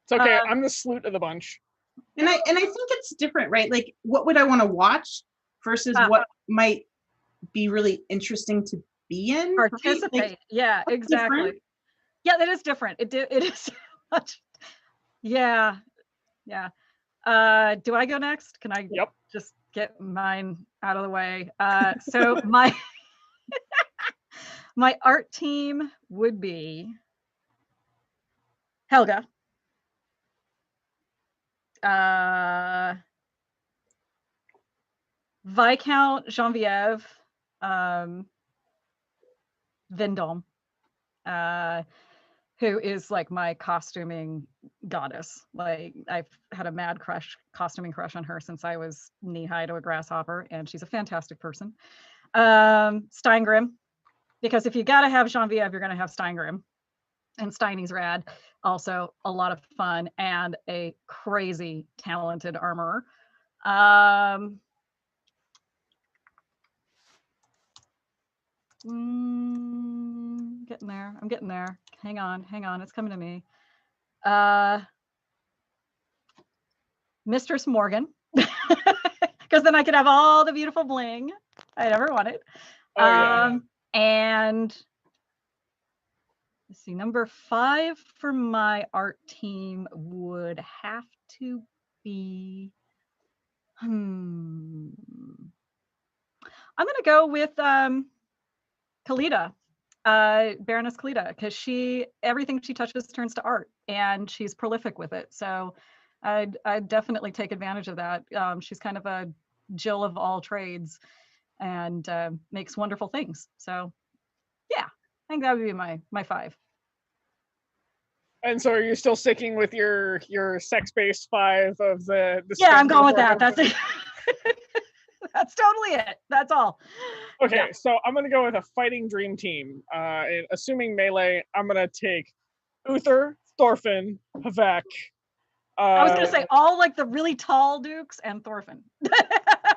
It's okay, I'm the sloot of the bunch. And I think it's different, right? Like, what would I want to watch versus what might be really interesting to be in? Participate. Right? Like, yeah, exactly. different. Yeah, that is different. It is much. Yeah. Do I go next? Can I Yep. just get mine out of the way? So my my art team would be Helga, Viscount Genevieve, Vendome, who is like my costuming goddess. Like, I've had a mad costuming crush on her since I was knee-high to a grasshopper, and she's a fantastic person. Steingrim, because if you gotta have Genevieve, you're gonna have Steingrim. And Steiny's rad. Also a lot of fun and a crazy talented armorer. Getting there. I'm getting there. Hang on. It's coming to me. Mistress Morgan. Because then I could have all the beautiful bling I'd ever wanted. Oh, yeah. And let's see, number 5 for my art team would have to be, I'm gonna go with Kalita, Baroness Kalita, because everything she touches turns to art, and she's prolific with it. So I'd definitely take advantage of that. She's kind of a Jill of all trades, and makes wonderful things. So yeah, I think that would be my 5. And so are you still sticking with your sex-based 5 of the Yeah, I'm going with that. That's it. That's totally it. That's all. Okay, Yeah. so I'm gonna go with a fighting dream team. And assuming melee, I'm gonna take Uther, Thorfinn, Havak. I was gonna say all like the really tall dukes and Thorfinn.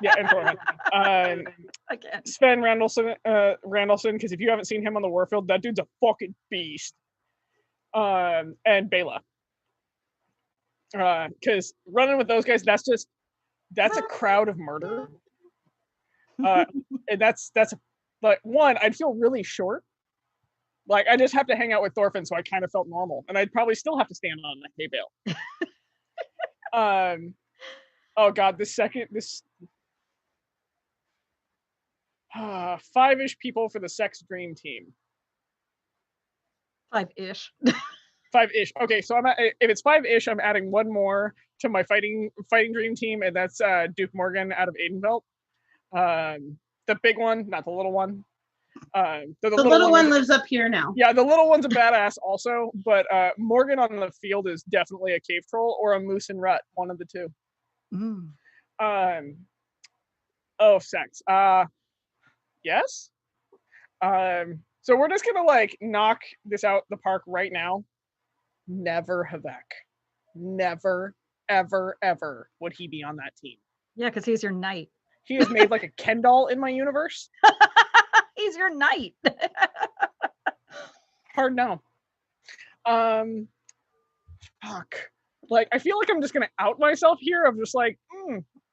Yeah, and Thorfinn. Again. Sven Randolphin, because if you haven't seen him on the warfield, that dude's a fucking beast. And Bela. Because running with those guys, that's a crowd of murder. And that's like, one, I'd feel really short. Like, I just have to hang out with Thorfinn, so I kind of felt normal, and I'd probably still have to stand on a hay bale. Oh god, this 5-ish people for the sex dream team. 5-ish. 5-ish. Okay, so if it's 5-ish, I'm adding one more to my fighting dream team, and that's Duke Morgan out of Aidenfeld. The big one, not the little one. The little one lives up here now. Yeah, the little one's a badass also, but Morgan on the field is definitely a cave troll or a moose and rut, one of the two. Sex. Yes. So we're just gonna like knock this out the park right now. Never Havak. Never, ever, ever would he be on that team. Yeah, because he's your knight. He is made like a Ken doll in my universe. He's your knight. Hard no. Fuck. Like, I feel like I'm just gonna out myself here. I'm just like,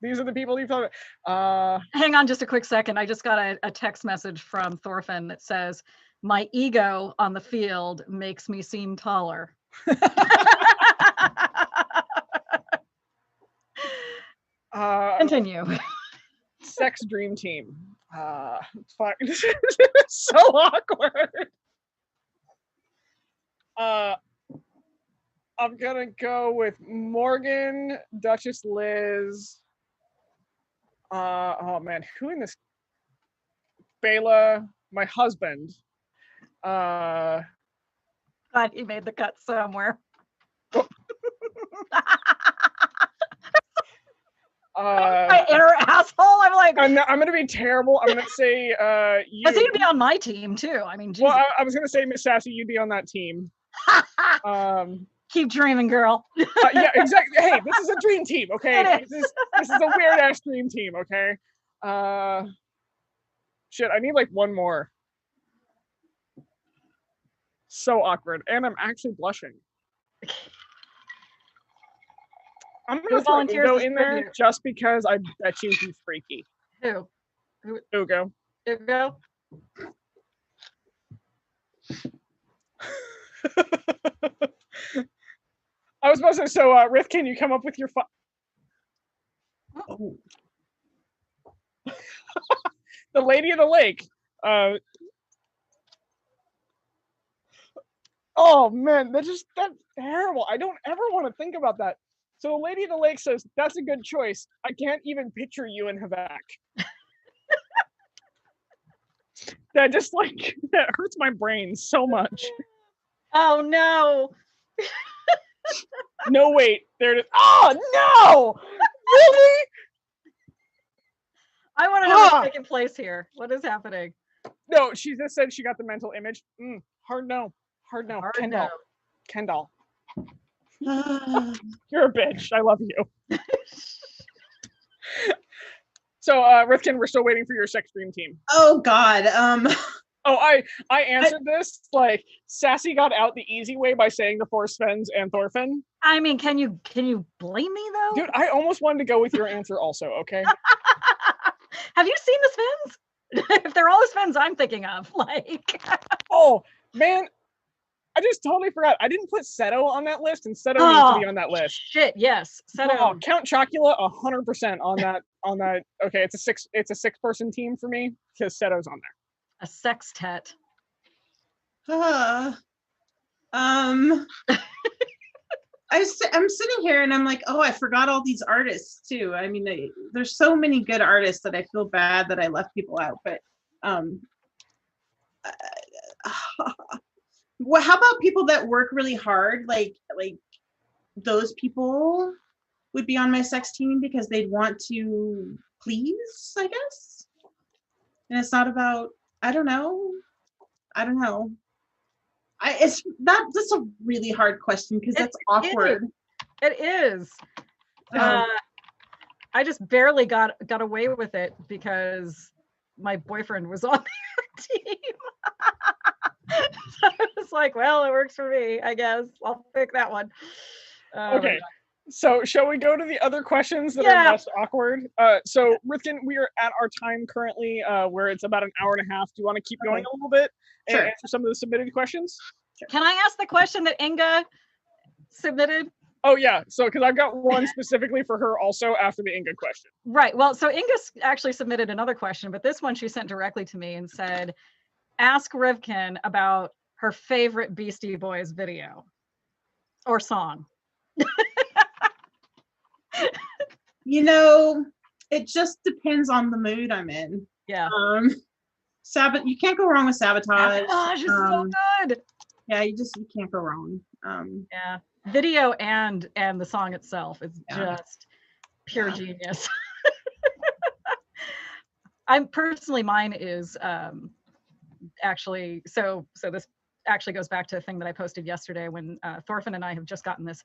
these are the people you thought. Hang on just a quick second. I just got a text message from Thorfinn that says, "My ego on the field makes me seem taller." Continue. Sex dream team. Fuck. This is so awkward. I'm gonna go with Morgan, Duchess Liz. Oh man, who in this? Bela, my husband. God, he made the cut somewhere. My inner asshole. I'm like, I'm gonna be terrible. I'm gonna say you. I think you'd be on my team too. I mean, Jesus. Well, I was gonna say Miss Sassy, you'd be on that team. Keep dreaming, girl. Yeah, exactly. Hey, this is a dream team, okay? This is a weird ass dream team, okay? Shit, I need like one more. So awkward, and I'm actually blushing. I'm Who gonna throw volunteers Ugo as in there tribute? just because I bet you he's freaky. Who? Ugo. Ugo? I was supposed to. So, Rith, can you come up with your? Oh. The Lady of the Lake. Oh man, that's terrible. I don't ever want to think about that. So the Lady of the Lake says that's a good choice. I can't even picture you in Havak. That just like that hurts my brain so much. Oh no. No, wait, there it is. Oh no! Really? I want to know what's taking place here. What is happening? No, she just said she got the mental image. Hard no. Hard no. Hard Kendall. no. Kendall. You're a bitch. I love you. So, Rifkin, we're still waiting for your sex dream team. Oh God. Oh, I answered this like Sassy got out the easy way by saying the four Svens and Thorfinn. I mean, can you blame me though? Dude, I almost wanted to go with your answer also, okay? Have you seen the Svens? If they're all the Svens I'm thinking of, like. Oh man, I just totally forgot. I didn't put Seto on that list, and Seto needs to be on that list. Shit, yes. Seto. Oh, Count Chocula 100% on that. Okay, it's a six-person team for me because Seto's on there. A sextet. I'm sitting here and I'm like, oh, I forgot all these artists too. I mean, there's so many good artists that I feel bad that I left people out. But well, how about people that work really hard? Like those people would be on my sex team because they'd want to please, I guess. And it's not about, I don't know. That's a really hard question because that's awkward. It is. I just barely got away with it because my boyfriend was on their team. So I was like, well, it works for me, I guess. I'll pick that one. Okay. So shall we go to the other questions that are less awkward? So Rifkin, we are at our time currently where it's about an hour and a half. Do you want to keep going a little bit and answer some of the submitted questions? Sure. Can I ask the question that Inga submitted? Oh yeah, so because I've got one specifically for her also after the Inga question. Right, well, so Inga actually submitted another question, but this one she sent directly to me and said, ask Rivkin about her favorite Beastie Boys video or song. You know, it just depends on the mood I'm in. Yeah. You can't go wrong with Sabotage. Sabotage is so good. Yeah, you can't go wrong. Yeah. Video and the song itself is just pure genius. Mine is actually so this actually goes back to a thing that I posted yesterday when Thorfinn and I have just gotten this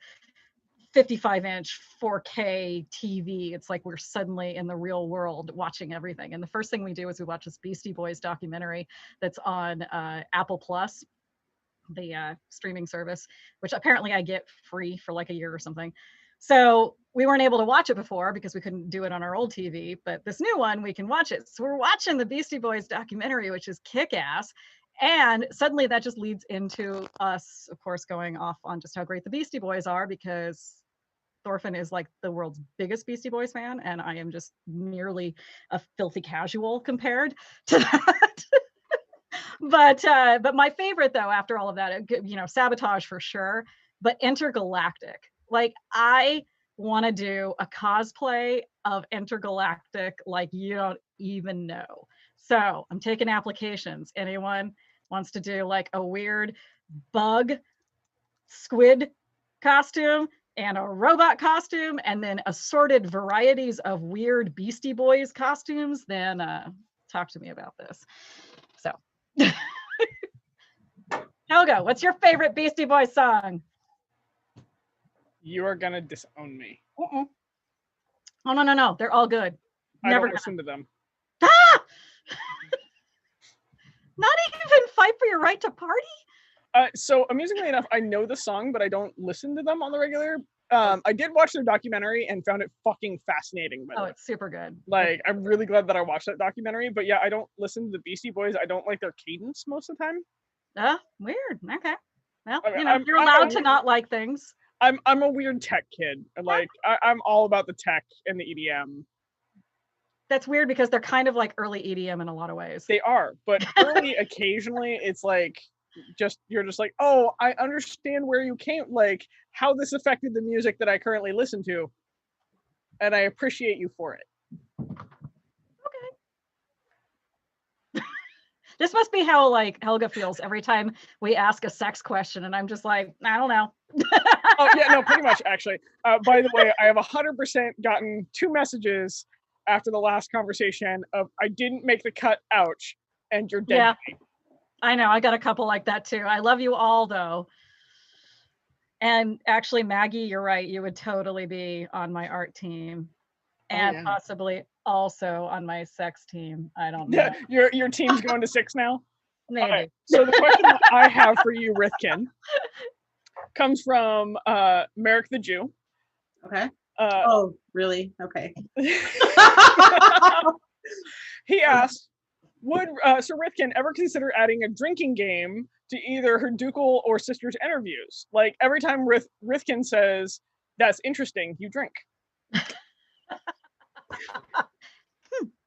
55-inch 4K TV. It's like we're suddenly in the real world watching everything. And the first thing we do is we watch this Beastie Boys documentary that's on Apple Plus, the streaming service, which apparently I get free for like a year or something. So we weren't able to watch it before because we couldn't do it on our old TV, but this new one, we can watch it. So we're watching the Beastie Boys documentary, which is kick-ass. And suddenly that just leads into us, of course, going off on just how great the Beastie Boys are, because Thorfinn is like the world's biggest Beastie Boys fan, and I am just merely a filthy casual compared to that. But my favorite though, after all of that, Sabotage for sure, but Intergalactic. Like I want to do a cosplay of Intergalactic like you don't even know. So I'm taking applications. Anyone wants to do like a weird bug squid costume and a robot costume and then assorted varieties of weird Beastie Boys costumes, then talk to me about this. So Helga, what's your favorite Beastie Boys song? You are gonna disown me. Oh no, they're all good. I don't listen to them. Ah! Not even Fight for Your Right to Party? So amusingly enough, I know the song, but I don't listen to them on the regular. I did watch their documentary and found it fucking fascinating. By the way. it's super good. Like, I'm really glad that I watched that documentary. But yeah, I don't listen to the Beastie Boys. I don't like their cadence most of the time. Weird. Okay. Well, I mean, you're allowed to not like things. I'm a weird tech kid. Like, I'm all about the tech and the EDM. That's weird because they're kind of like early EDM in a lot of ways. They are, but early occasionally it's like you're just like, oh, I understand where you came, like how this affected the music that I currently listen to, and I appreciate you for it. Okay. This must be how like Helga feels every time we ask a sex question, and I'm just like, I don't know. Oh yeah, no, pretty much actually. By the way, I have 100% gotten 2 messages after the last conversation of I didn't make the cut, ouch, and you're dead. Yeah, I know. I got a couple like that too. I love you all though. And actually, Maggie, you're right. You would totally be on my art team, and possibly also on my sex team. I don't know. Your team's going to 6 now? Maybe. Right. So the question that I have for you, Rithkin, comes from Merrick the Jew. Okay. Oh, really? Okay. He asked, would Sir Rithkin ever consider adding a drinking game to either her ducal or sister's interviews? Like, every time Rithkin says, that's interesting, you drink.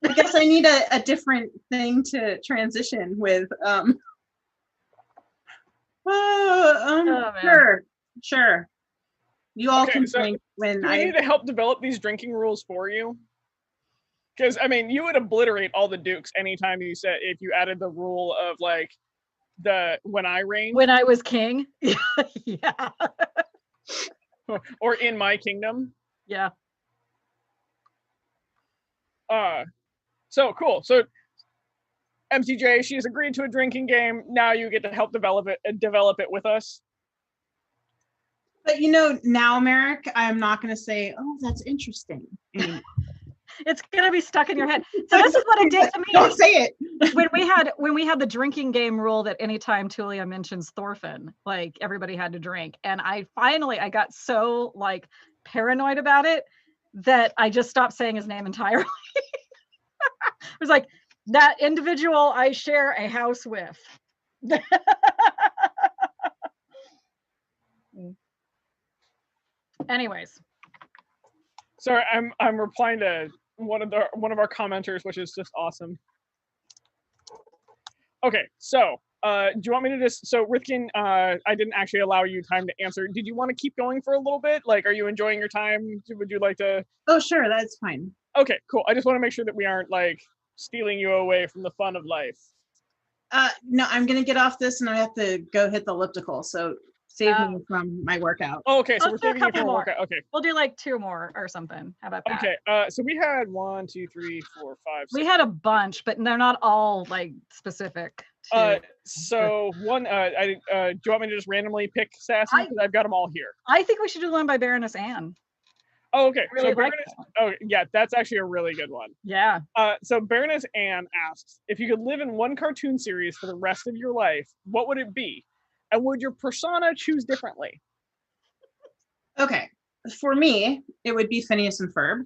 I guess I need a different thing to transition with. Sure. You all can drink when I need to help develop these drinking rules for you. Because I mean, you would obliterate all the dukes anytime you said if you added the rule of like when I reigned. When I was king. Yeah. Or in my kingdom. Yeah. So cool. So MCJ, she's agreed to a drinking game. Now you get to help develop it with us. But now, Merrick, I'm not going to say, oh, that's interesting anymore. It's going to be stuck in your head. So this is what it did to me. Don't say it. when we had the drinking game rule that anytime Tulia mentions Thorfinn, like everybody had to drink. And I got so like paranoid about it that I just stopped saying his name entirely. It was like, that individual I share a house with. Anyways. Sorry, I'm replying to one of our commenters, which is just awesome. Okay, so do you want me to so Rithkin, I didn't actually allow you time to answer. Did you want to keep going for a little bit? Like, are you enjoying your time? Would you like to? Oh, sure, that's fine. Okay, cool. I just want to make sure that we aren't like stealing you away from the fun of life. No, I'm gonna get off this and I have to go hit the elliptical. So save me from my workout. Oh, okay, so we're saving you from a workout. Okay. We'll do like 2 more or something. How about that? Okay, so we had 1, 2, 3, 4, 5, 6. We had a bunch, but they're not all like specific. So one, do you want me to just randomly pick sassy? Because I've got them all here. I think we should do one by Baroness Anne. Oh, okay. Really so Baroness, yeah, that's actually a really good one. Yeah. So Baroness Anne asks, if you could live in one cartoon series for the rest of your life, what would it be? And would your persona choose differently? Okay. For me, it would be Phineas and Ferb.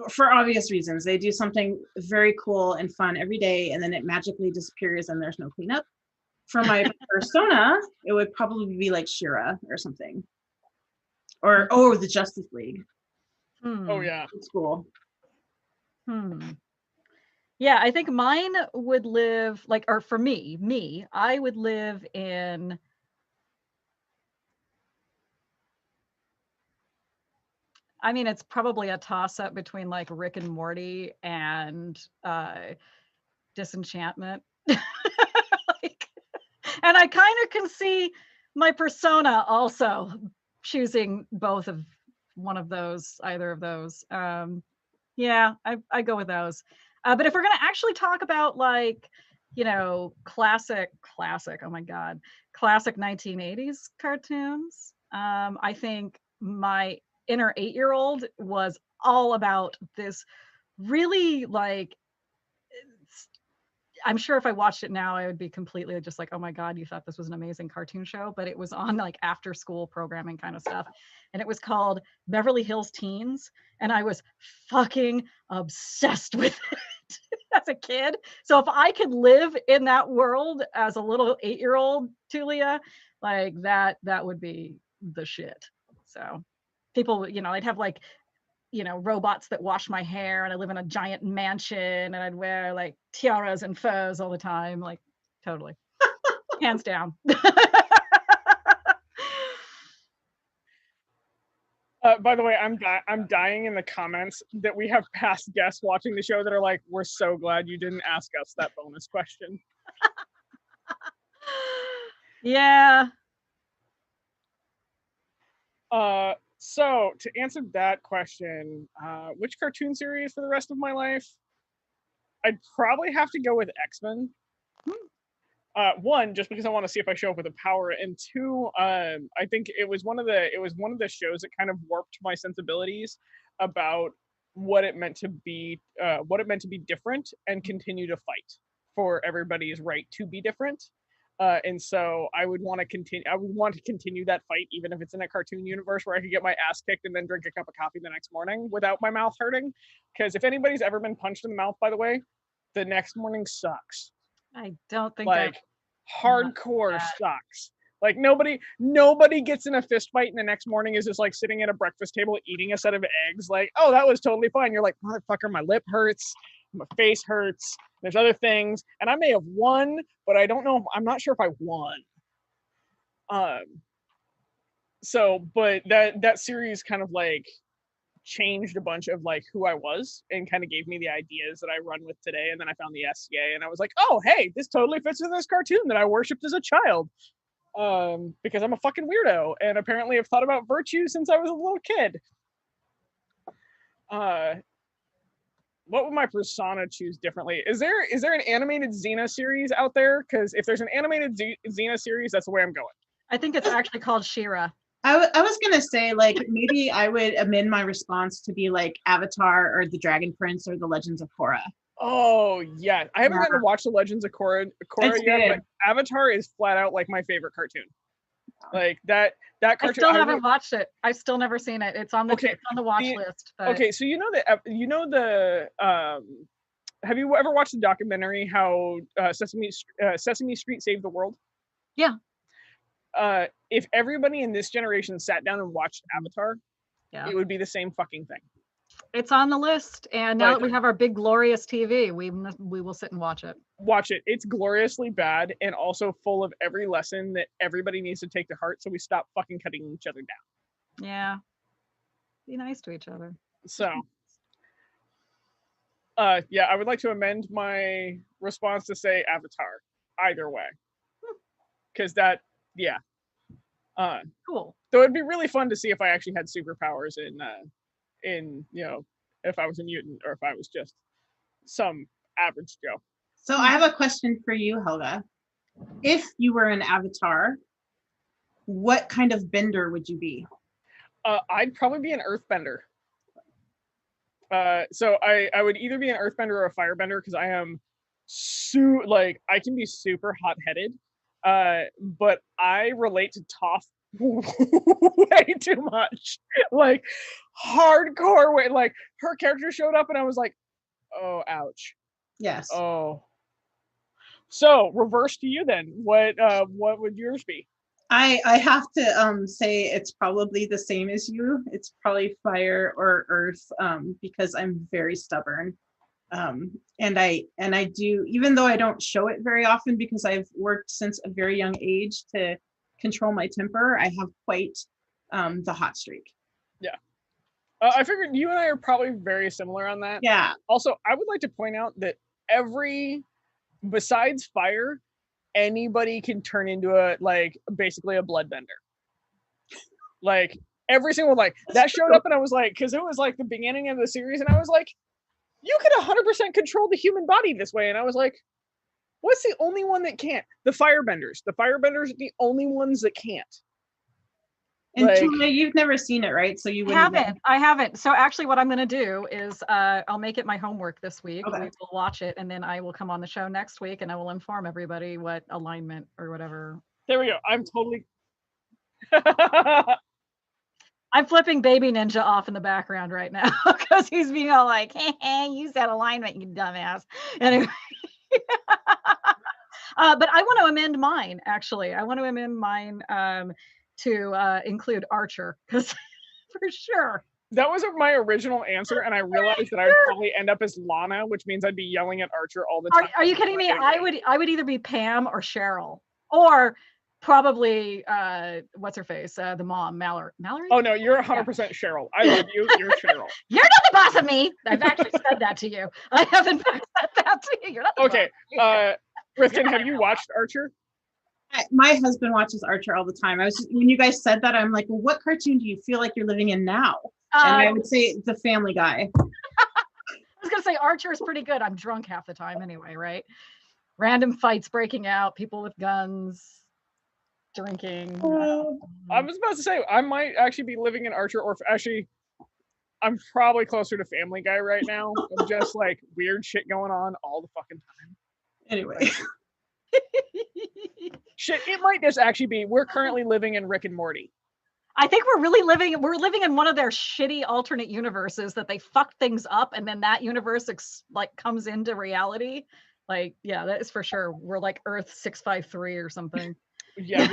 For obvious reasons. They do something very cool and fun every day, and then it magically disappears and there's no cleanup. For my persona, it would probably be like She-Ra or something. Or the Justice League. Oh yeah. It's cool. Yeah, I think mine would live like, or for me, I would live in I mean, it's probably a toss-up between like Rick and Morty and Disenchantment. And I kind of can see my persona also choosing either of those. Yeah, I go with those. But if we're gonna actually talk about like, classic, oh my God, classic 1980s cartoons, I think my inner 8-year-old was all about this really like I'm sure if I watched it now, I would be completely just like, oh my God, you thought this was an amazing cartoon show. But it was on like after school programming kind of stuff. And it was called Beverly Hills Teens. And I was fucking obsessed with it as a kid. So if I could live in that world as a little 8-year-old Tulia, like that would be the shit. So people, I'd have like, robots that wash my hair, and I live in a giant mansion, and I'd wear like tiaras and furs all the time, like totally. Hands down. By the way, I'm dying in the comments that we have past guests watching the show that are like, we're so glad you didn't ask us that bonus question. Yeah. So to answer that question, which cartoon series for the rest of my life? I'd probably have to go with X-Men. One, just because I want to see if I show up with a power, and two, I think it was one of the shows that kind of warped my sensibilities about what it meant to be different and continue to fight for everybody's right to be different. And so I would want to continue that fight, even if it's in a cartoon universe where I could get my ass kicked and then drink a cup of coffee the next morning without my mouth hurting. Because if anybody's ever been punched in the mouth, by the way, the next morning sucks. I don't think like hardcore sucks. Like nobody gets in a fist fight and the next morning is just like sitting at a breakfast table eating a set of eggs. Like, oh, that was totally fine. You're like, motherfucker, my lip hurts, my face hurts. There's other things, and I may have won, but I don't know. I'm not sure if I won. But that series kind of like changed a bunch of like who I was and kind of gave me the ideas that I run with today. And then I found the SCA and I was like, oh, hey, this totally fits in this cartoon that I worshipped as a child. Because I'm a fucking weirdo and apparently have thought about virtue since I was a little kid. What would my persona choose differently? Is there an animated Xena series out there? Because if there's an animated Xena series, that's the way I'm going. I think it's actually called She-Ra. I was gonna say, like, maybe I would amend my response to be like Avatar or the Dragon Prince or the Legends of Korra. Oh yeah, I haven't gotten to watch the Legends of Korra yet, but Avatar is flat out like my favorite cartoon. Like that cartoon. I still haven't watched it. I've still never seen it. It's on the watch list. But... Okay, so have you ever watched the documentary how Sesame Street saved the world? Yeah. If everybody in this generation sat down and watched Avatar, it would be the same fucking thing. It's on the list, and now that we have our big glorious TV, we will sit and watch it. Watch it. It's gloriously bad and also full of every lesson that everybody needs to take to heart, so we stop fucking cutting each other down. Yeah. Be nice to each other. So, I would like to amend my response to say Avatar. Either way. Because cool. So it'd be really fun to see if I actually had superpowers in if I was a mutant or if I was just some average Joe. So I have a question for you, Helga. If you were an avatar, what kind of bender would you be? I'd probably be an earthbender. So I would either be an earthbender or a firebender because I am I can be super hot-headed. But I relate to Toph way too much. Like hardcore way. Like her character showed up and I was like, oh, ouch. Yes. Oh. So reverse to you then. What would yours be? I have to say it's probably the same as you. It's probably fire or earth because I'm very stubborn. And I do, even though I don't show it very often because I've worked since a very young age to control my temper, I have quite the hot streak. Yeah. I figured you and I are probably very similar on that. Yeah. Also, I would like to point out that besides fire, anybody can turn into basically a bloodbender. Like every single, that showed up and I was like, because it was like the beginning of the series and I was like, you could 100% control the human body this way. And I was like, what's the only one that can't? The firebenders. The firebenders are the only ones that can't. And Like- Julia, you've never seen it, right? So you wouldn't know. I haven't. So actually what I'm going to do is I'll make it my homework this week. Okay. We will watch it and then I will come on the show next week and I will inform everybody what alignment or whatever. There we go. I'm totally. I'm flipping Baby Ninja off in the background right now because he's being all like, hey, use that alignment, you dumbass. Anyway. But I want to amend mine, actually. I want to amend mine to include Archer because for sure. That was my original answer, and I realized that I would probably end up as Lana, which means I'd be yelling at Archer all the time. Are you kidding me? I would either be Pam or Cheryl, or probably what's her face, the mom, Mallory. Oh no, you're 100% Cheryl. I love you. You're Cheryl. You're not the boss of me. I've actually said that to you. I have in fact said that to you. You're not the Okay. boss. Rifkin, have you watched Archer? My husband watches Archer all the time. When you guys said that, I'm like, well, what cartoon do you feel like you're living in now? And I would say The Family Guy. I was gonna say Archer is pretty good. I'm drunk half the time anyway, right? Random fights breaking out, people with guns, drinking. I was about to say I might actually be living in Archer, or actually, I'm probably closer to Family Guy right now. I'm just like weird shit going on all the fucking time. Anyway. Shit, it might just actually be we're currently living in Rick and Morty. I think we're living in one of their shitty alternate universes that they fuck things up and then that universe comes into reality. Like, yeah, that is for sure. We're like Earth 653 or something. Yeah.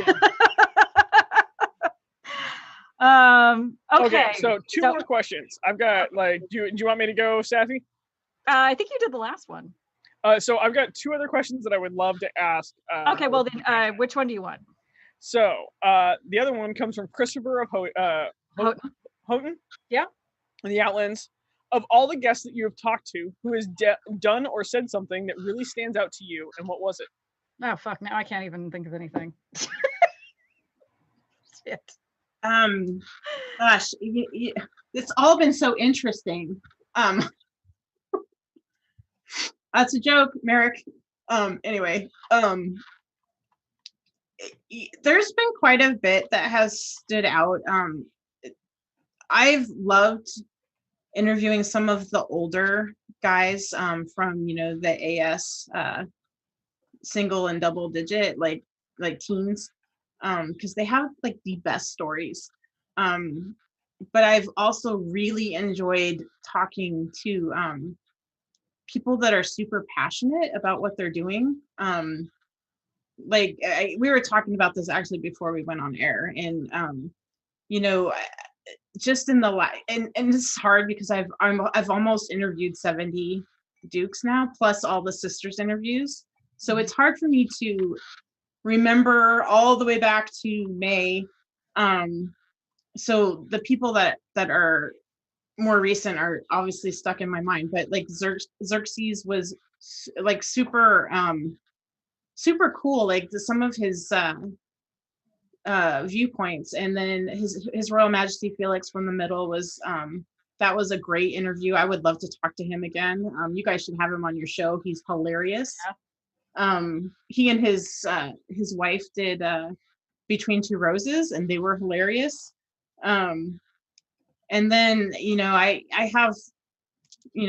Okay. So two more questions. I've got do you want me to go, Sassy? I think you did the last one. So I've got two other questions that I would love to ask. Okay, well then, which one do you want? So the other one comes from Christopher of Houghton. Yeah. In the Outlands. Of all the guests that you have talked to, who has done or said something that really stands out to you, and what was it? Oh fuck! Now I can't even think of anything. Shit. Gosh, it's all been so interesting. That's a joke, Merrick. Anyway, there's been quite a bit that has stood out. I've loved interviewing some of the older guys from the AS single and double digit like teens because they have like the best stories. But I've also really enjoyed talking to people that are super passionate about what they're doing. We were talking about this actually before we went on air, and just in the and it's hard because I've almost interviewed 70 Dukes now, plus all the sisters interviews. So it's hard for me to remember all the way back to May. So the people that are more recent are obviously stuck in my mind, but like Xerxes was like super cool. Like some of his viewpoints, and then his Royal Majesty Felix from the middle was that was a great interview. I would love to talk to him again. You guys should have him on your show. He's hilarious. Yeah. He and his wife did Between Two Roses, and they were hilarious. And then I have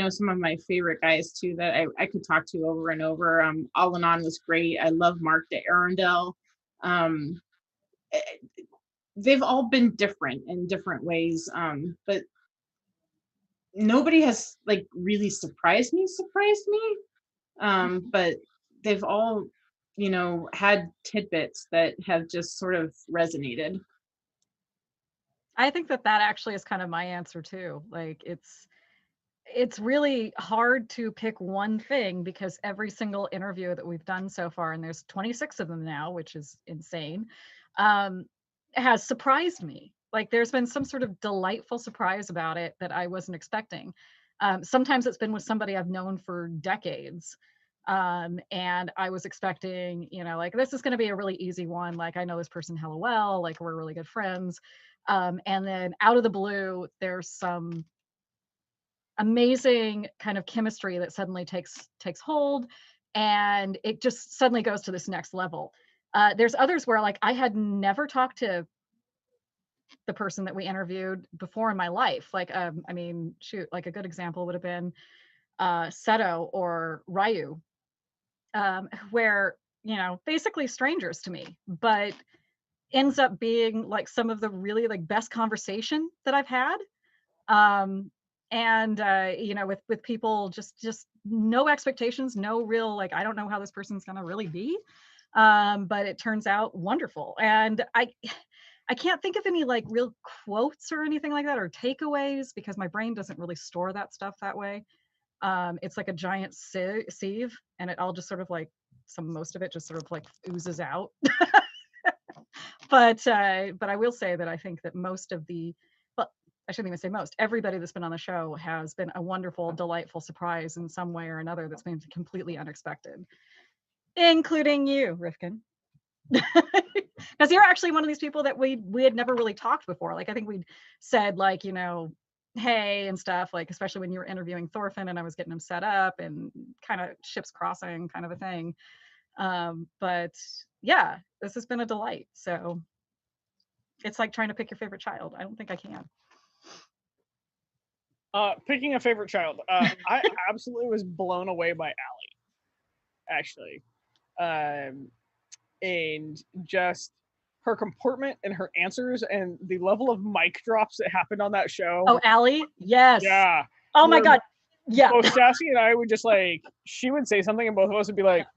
some of my favorite guys too that I could talk to over and over. Al-Anon was great. I love Mark de Arundel. They've all been different in different ways, but nobody has like really surprised me. But they've all had tidbits that have just sort of resonated. I think that actually is kind of my answer too. Like it's really hard to pick one thing because every single interview that we've done so far, and there's 26 of them now, which is insane, has surprised me. Like there's been some sort of delightful surprise about it that I wasn't expecting. Sometimes it's been with somebody I've known for decades. And I was expecting, like this is going to be a really easy one. Like I know this person hella well, like we're really good friends. And then out of the blue, there's some amazing kind of chemistry that suddenly takes hold, and it just suddenly goes to this next level. There's others where like I had never talked to the person that we interviewed before in my life. Like, I mean, shoot, like a good example would have been Seto or Ryu, where, you know, basically strangers to me, but ends up being like some of the really like best conversation that I've had. And you know, with people, just no expectations, no real, like, I don't know how this person's gonna really be, but it turns out wonderful. And I can't think of any like real quotes or anything like that or takeaways, because my brain doesn't really store that stuff that way. It's like a giant sieve, and it all just sort of like, most of it just sort of like oozes out. But I will say that I think that most of the, well, I shouldn't even say most, everybody that's been on the show has been a wonderful, delightful surprise in some way or another that's been completely unexpected, including you, Rifkin. Because you're actually one of these people that we had never really talked before. Like, I think we'd said, like, you know, hey and stuff, like, especially when you were interviewing Thorfinn and I was getting him set up and kind of ships crossing kind of a thing. But yeah, this has been a delight. So it's like trying to pick your favorite child. I don't think I can. Picking a favorite child. I absolutely was blown away by Allie, actually. And just her comportment and her answers and the level of mic drops that happened on that show. Oh, Allie? Yes. Yeah. Oh my God. Yeah. Both Sassy and I would just like, she would say something and both of us would be like,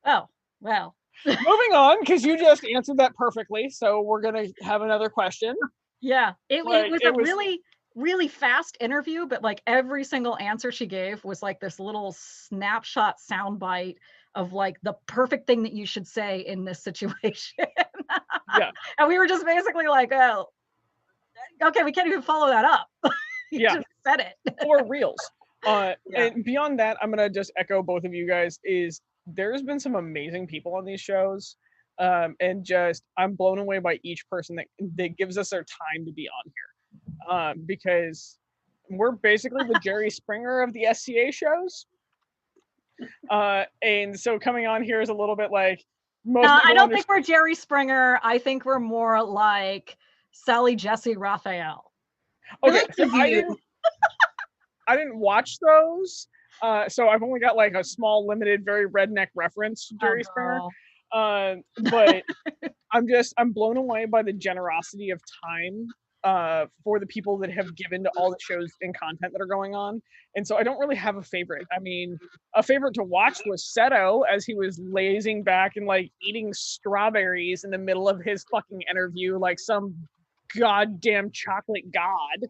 oh, well. Moving on, because you just answered that perfectly. So we're going to have another question. Yeah. It was a really, really fast interview, but like every single answer she gave was like this little snapshot soundbite of like the perfect thing that you should say in this situation. Yeah. And we were just basically like, oh, okay, we can't even follow that up. You just said it. Or reels. And beyond that, I'm going to just echo both of you guys, is there's been some amazing people on these shows. And just, I'm blown away by each person that gives us their time to be on here. Because we're basically the Jerry Springer of the SCA shows. And so coming on here is a little bit like, I don't think we're Jerry Springer. I think we're more like Sally Jesse Raphael. Okay, so I didn't watch those. So I've only got like a small, limited, very redneck reference to Jerry Springer. But I'm blown away by the generosity of time for the people that have given to all the shows and content that are going on. And so I don't really have a favorite. I mean, a favorite to watch was Seto, as he was lazing back and like eating strawberries in the middle of his fucking interview like some goddamn chocolate god.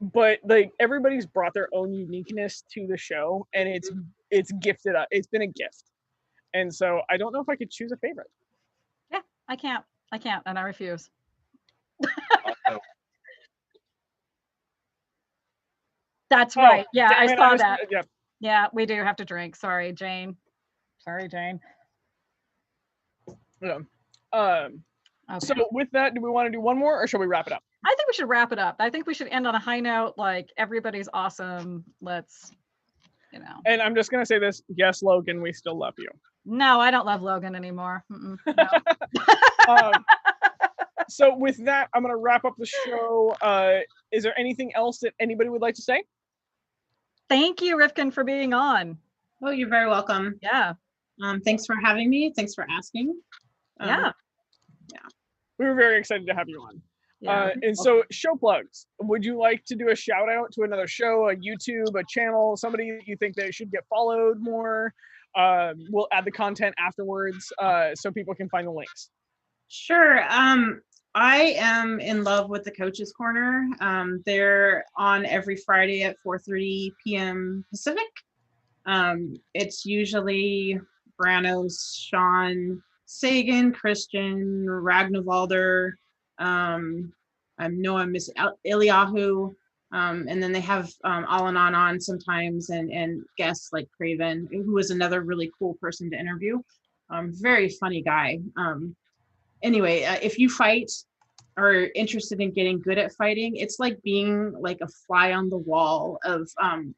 But like, everybody's brought their own uniqueness to the show, and it's gifted up. It's been a gift. And so I don't know if I could choose a favorite. Yeah, I can't, and I refuse. That's right. Yeah, I saw that. Yeah, we do have to drink. Sorry, Jane. Yeah. Okay. So with that, do we want to do one more, or shall we wrap it up? I think we should wrap it up. I think we should end on a high note. Like, everybody's awesome. Let's, you know. And I'm just gonna say this: yes, Logan, we still love you. No, I don't love Logan anymore. No. So with that, I'm gonna wrap up the show. Is there anything else that anybody would like to say? Thank you, Rifkin, for being on. Oh, you're very welcome. Yeah. Thanks for having me. Thanks for asking. Yeah. We were very excited to have you on. Yeah. And so, show plugs. Would you like to do a shout out to another show, a YouTube, a channel, somebody that you think that should get followed more? We'll add the content afterwards so people can find the links. Sure. I am in love with the Coach's Corner. They're on every Friday at 4:30 p.m. Pacific. It's usually Branos, Sean, Sagan, Christian, Ragnvalder. I know I miss Eliyahu. And then they have on sometimes and guests like Craven, who is another really cool person to interview. Very funny guy. Anyway, if you fight or are interested in getting good at fighting, it's like being like a fly on the wall of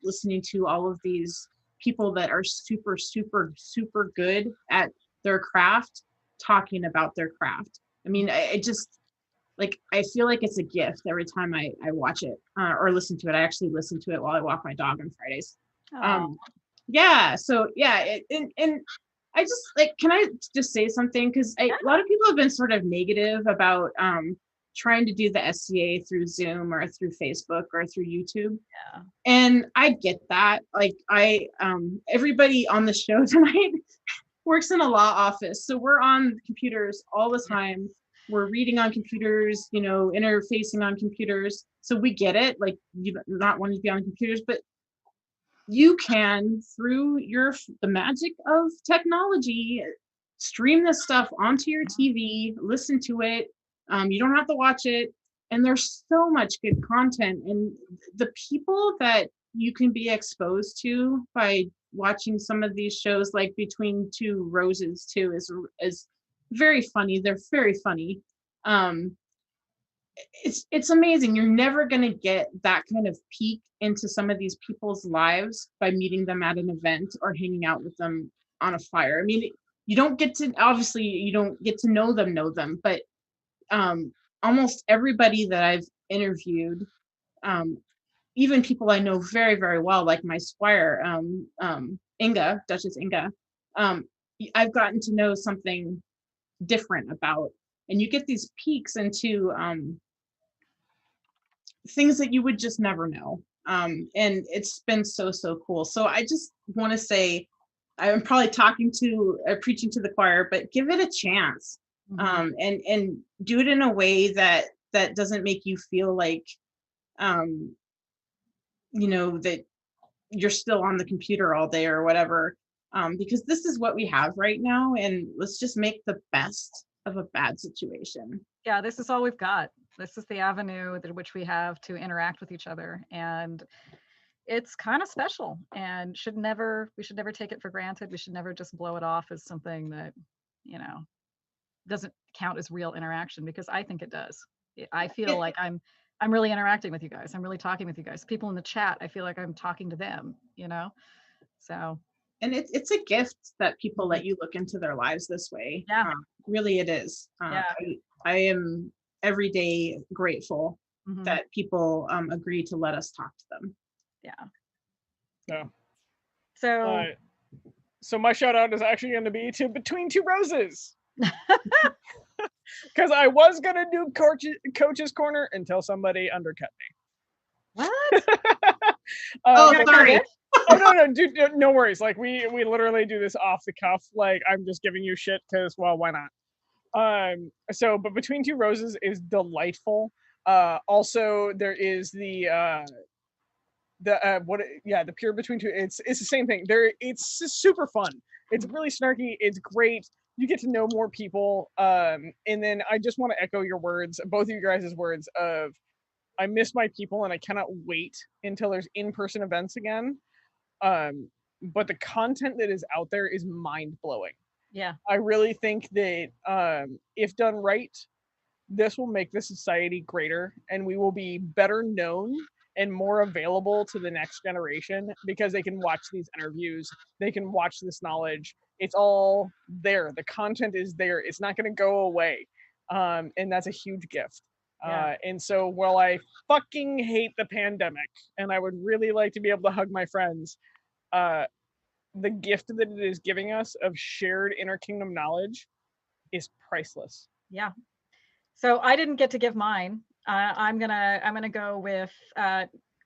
listening to all of these people that are super, super, super good at their craft talking about their craft. I mean, I just, like, I feel like it's a gift every time I watch it or listen to it. I actually listen to it while I walk my dog on Fridays. Oh, Yeah, so yeah, and I just, like, can I just say something? Because a lot of people have been sort of negative about trying to do the SCA through Zoom or through Facebook or through YouTube. yeah. And I get that. Like, everybody on the show tonight works in a law office, so we're on computers all the time. We're reading on computers, you know, interfacing on computers. So we get it, like, you not wanting to be on computers, but you can, through the magic of technology, stream this stuff onto your TV, listen to it. You don't have to watch it. And there's so much good content. And the people that you can be exposed to by watching some of these shows, like Between Two Roses too, is very funny. They're very funny. It's amazing. You're never going to get that kind of peek into some of these people's lives by meeting them at an event or hanging out with them on a fire. I mean, you don't get to, obviously you don't get to know them, but almost everybody that I've interviewed, even people I know very, very well, like my squire, Inga, Duchess Inga, I've gotten to know something different about, and you get these peeks into things that you would just never know. And it's been so cool. So I just want to say, I'm probably preaching to the choir, but give it a chance. And do it in a way that doesn't make you feel like, you know, that you're still on the computer all day or whatever, because this is what we have right now, and let's just make the best of a bad situation. Yeah, this is all we've got. This is the avenue that which we have to interact with each other, and it's kind of special, and we should never take it for granted. We should never just blow it off as something that, you know, doesn't count as real interaction, because I think it does. I feel like I'm really interacting with you guys. I'm really talking with you guys. People in the chat, I feel like I'm talking to them, you know? So. And it's a gift that people let you look into their lives this way. Yeah. Really, it is. Yeah. I am every day grateful that people agree to let us talk to them. Yeah. So. So my shout out is actually going to be to Between Two Roses. Because I was going to do Coach's Corner until somebody undercut me. What? Sorry. Oh no, dude, no worries. Like we literally do this off the cuff. Like I'm just giving you shit because, well, why not? But Between Two Roses is delightful. Also there is the Pure Between Two. It's the same thing. It's super fun. It's really snarky. It's great. You get to know more people. And then I just want to echo your words, both of you guys' words of, I miss my people and I cannot wait until there's in-person events again. But the content that is out there is mind-blowing. Yeah. I really think that if done right, this will make the society greater, and we will be better known and more available to the next generation because they can watch these interviews, they can watch this knowledge. It's all there. The content is there. It's not going to go away. And that's a huge gift. Yeah. And so while I fucking hate the pandemic and I would really like to be able to hug my friends, the gift that it is giving us of shared inner kingdom knowledge is priceless. Yeah. So I didn't get to give mine. I'm gonna go with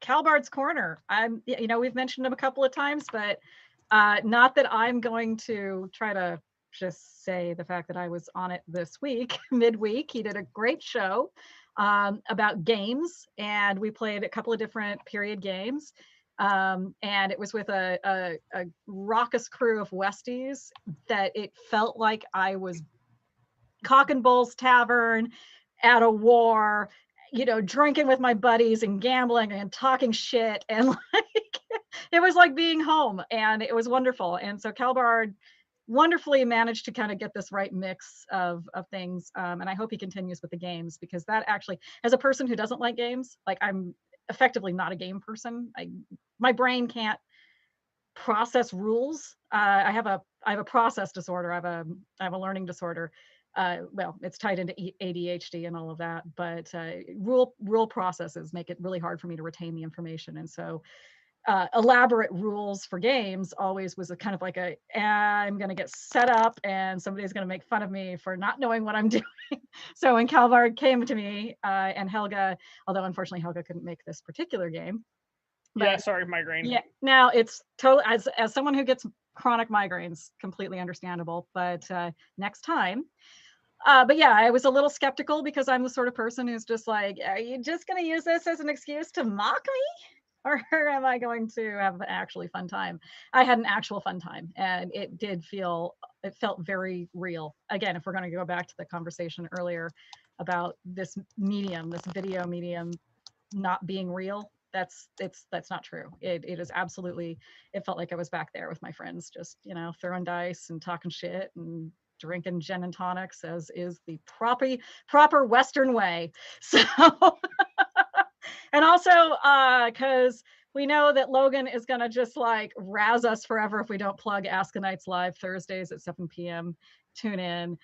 Calbard's Corner. We've mentioned him a couple of times, but not that I'm going to try to just say the fact that I was on it this week, midweek. He did a great show about games, and we played a couple of different period games. And it was with a raucous crew of Westies that it felt like I was Cock and Bull's Tavern at a war, drinking with my buddies and gambling and talking shit. And like, it was like being home, and it was wonderful. And so Calbard wonderfully managed to kind of get this right mix of things. And I hope he continues with the games, because that actually, as a person who doesn't like games, like I'm effectively not a game person. My brain can't process rules. I have a process disorder. I have a learning disorder. well, it's tied into ADHD and all of that, but rule processes make it really hard for me to retain the information. And so elaborate rules for games always was a kind of like I'm going to get set up and somebody's going to make fun of me for not knowing what I'm doing. So when Calvard came to me and Helga, although unfortunately Helga couldn't make this particular game. But, yeah, sorry, migraine. Yeah, now it's totally, as someone who gets chronic migraines, completely understandable, but next time. But yeah, I was a little skeptical because I'm the sort of person who's just like, are you just going to use this as an excuse to mock me? Or am I going to have an actually fun time? I had an actual fun time, and it felt very real. Again, if we're going to go back to the conversation earlier about this video medium not being real, that's not true. It is absolutely, it felt like I was back there with my friends, just, throwing dice and talking shit and drinking gin and tonics, as is the proper Western way. So and also because we know that Logan is going to just like razz us forever if we don't plug Ask a Knights live Thursdays at 7 p.m. Tune in.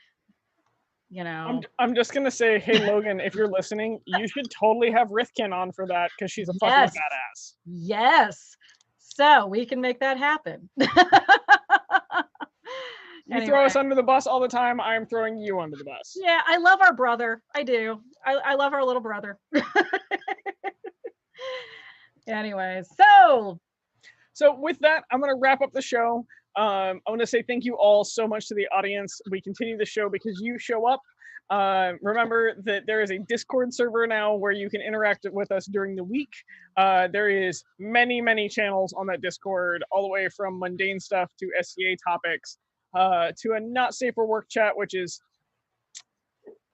I'm just going to say, hey, Logan, if you're listening, you should totally have Rithkin on for that because she's a fucking badass. Yes. So we can make that happen. You throw us under the bus all the time. I'm throwing you under the bus. Yeah, I love our brother. I do. I love our little brother. Anyways, so with that, I'm going to wrap up the show. I want to say thank you all so much to the audience. We continue the show because you show up. Remember that there is a Discord server now where you can interact with us during the week. There is many channels on that Discord, all the way from mundane stuff to SCA topics, to a not safe for work chat, which is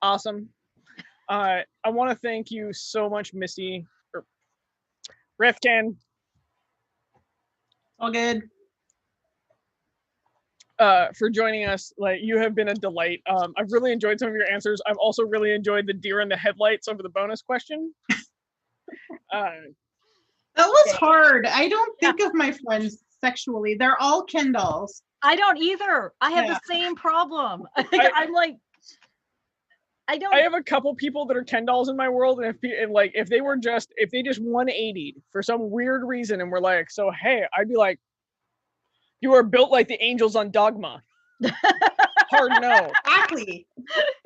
awesome. I want to thank you so much, Misty, or Rifkin. All good. For joining us. Like, you have been a delight. I've really enjoyed some of your answers. I've also really enjoyed the deer in the headlights over the bonus question. That was hard. I don't think of my friends sexually. They're all Ken dolls. I don't either. I have the same problem. I'm like, I have a couple people that are Ken dolls in my world, and if they just 180'd for some weird reason and were like, so hey, I'd be like, you are built like the angels on Dogma. Hard no.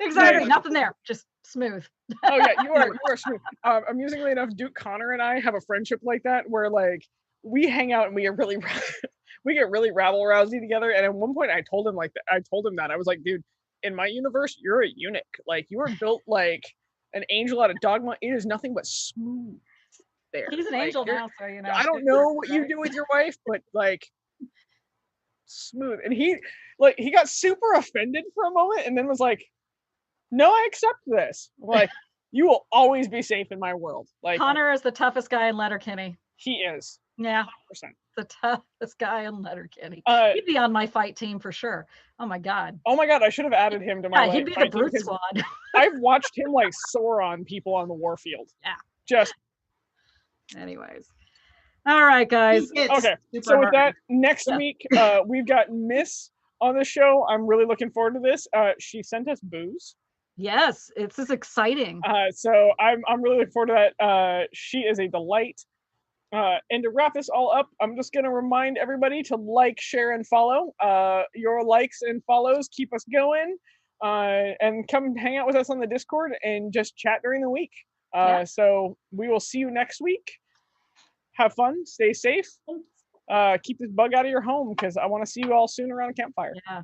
Exactly. Nothing there. Just smooth. Oh yeah, you are smooth. Amusingly enough, Duke Connor and I have a friendship like that where like we hang out and we get really rabble-rousy together. And at one point I told him that. I was like, dude, in my universe, you're a eunuch. Like, you are built like an angel out of Dogma. It is nothing but smooth there. He's an angel now, so I don't know what you do with your wife, but like, smooth. And he got super offended for a moment and then was like, no, I accept this. Like, you will always be safe in my world. Like, Connor is the toughest guy in Letterkenny. He is. Yeah. 100%. The toughest guy in Letterkenny. He'd be on my fight team for sure. Oh my god, I should have added him to my he'd be the brute squad. I've watched him like soar on people on the warfield. Yeah. Anyways. All right, guys. Okay. So with that, next week, we've got Miss on the show. I'm really looking forward to this. She sent us booze. Yes, this is exciting. So I'm really looking forward to that. She is a delight. And to wrap this all up, I'm just going to remind everybody to like, share, and follow. Your likes and follows keep us going. And come hang out with us on the Discord and just chat during the week. So we will see you next week. Have fun. Stay safe. Keep this bug out of your home because I want to see you all soon around a campfire. Yeah.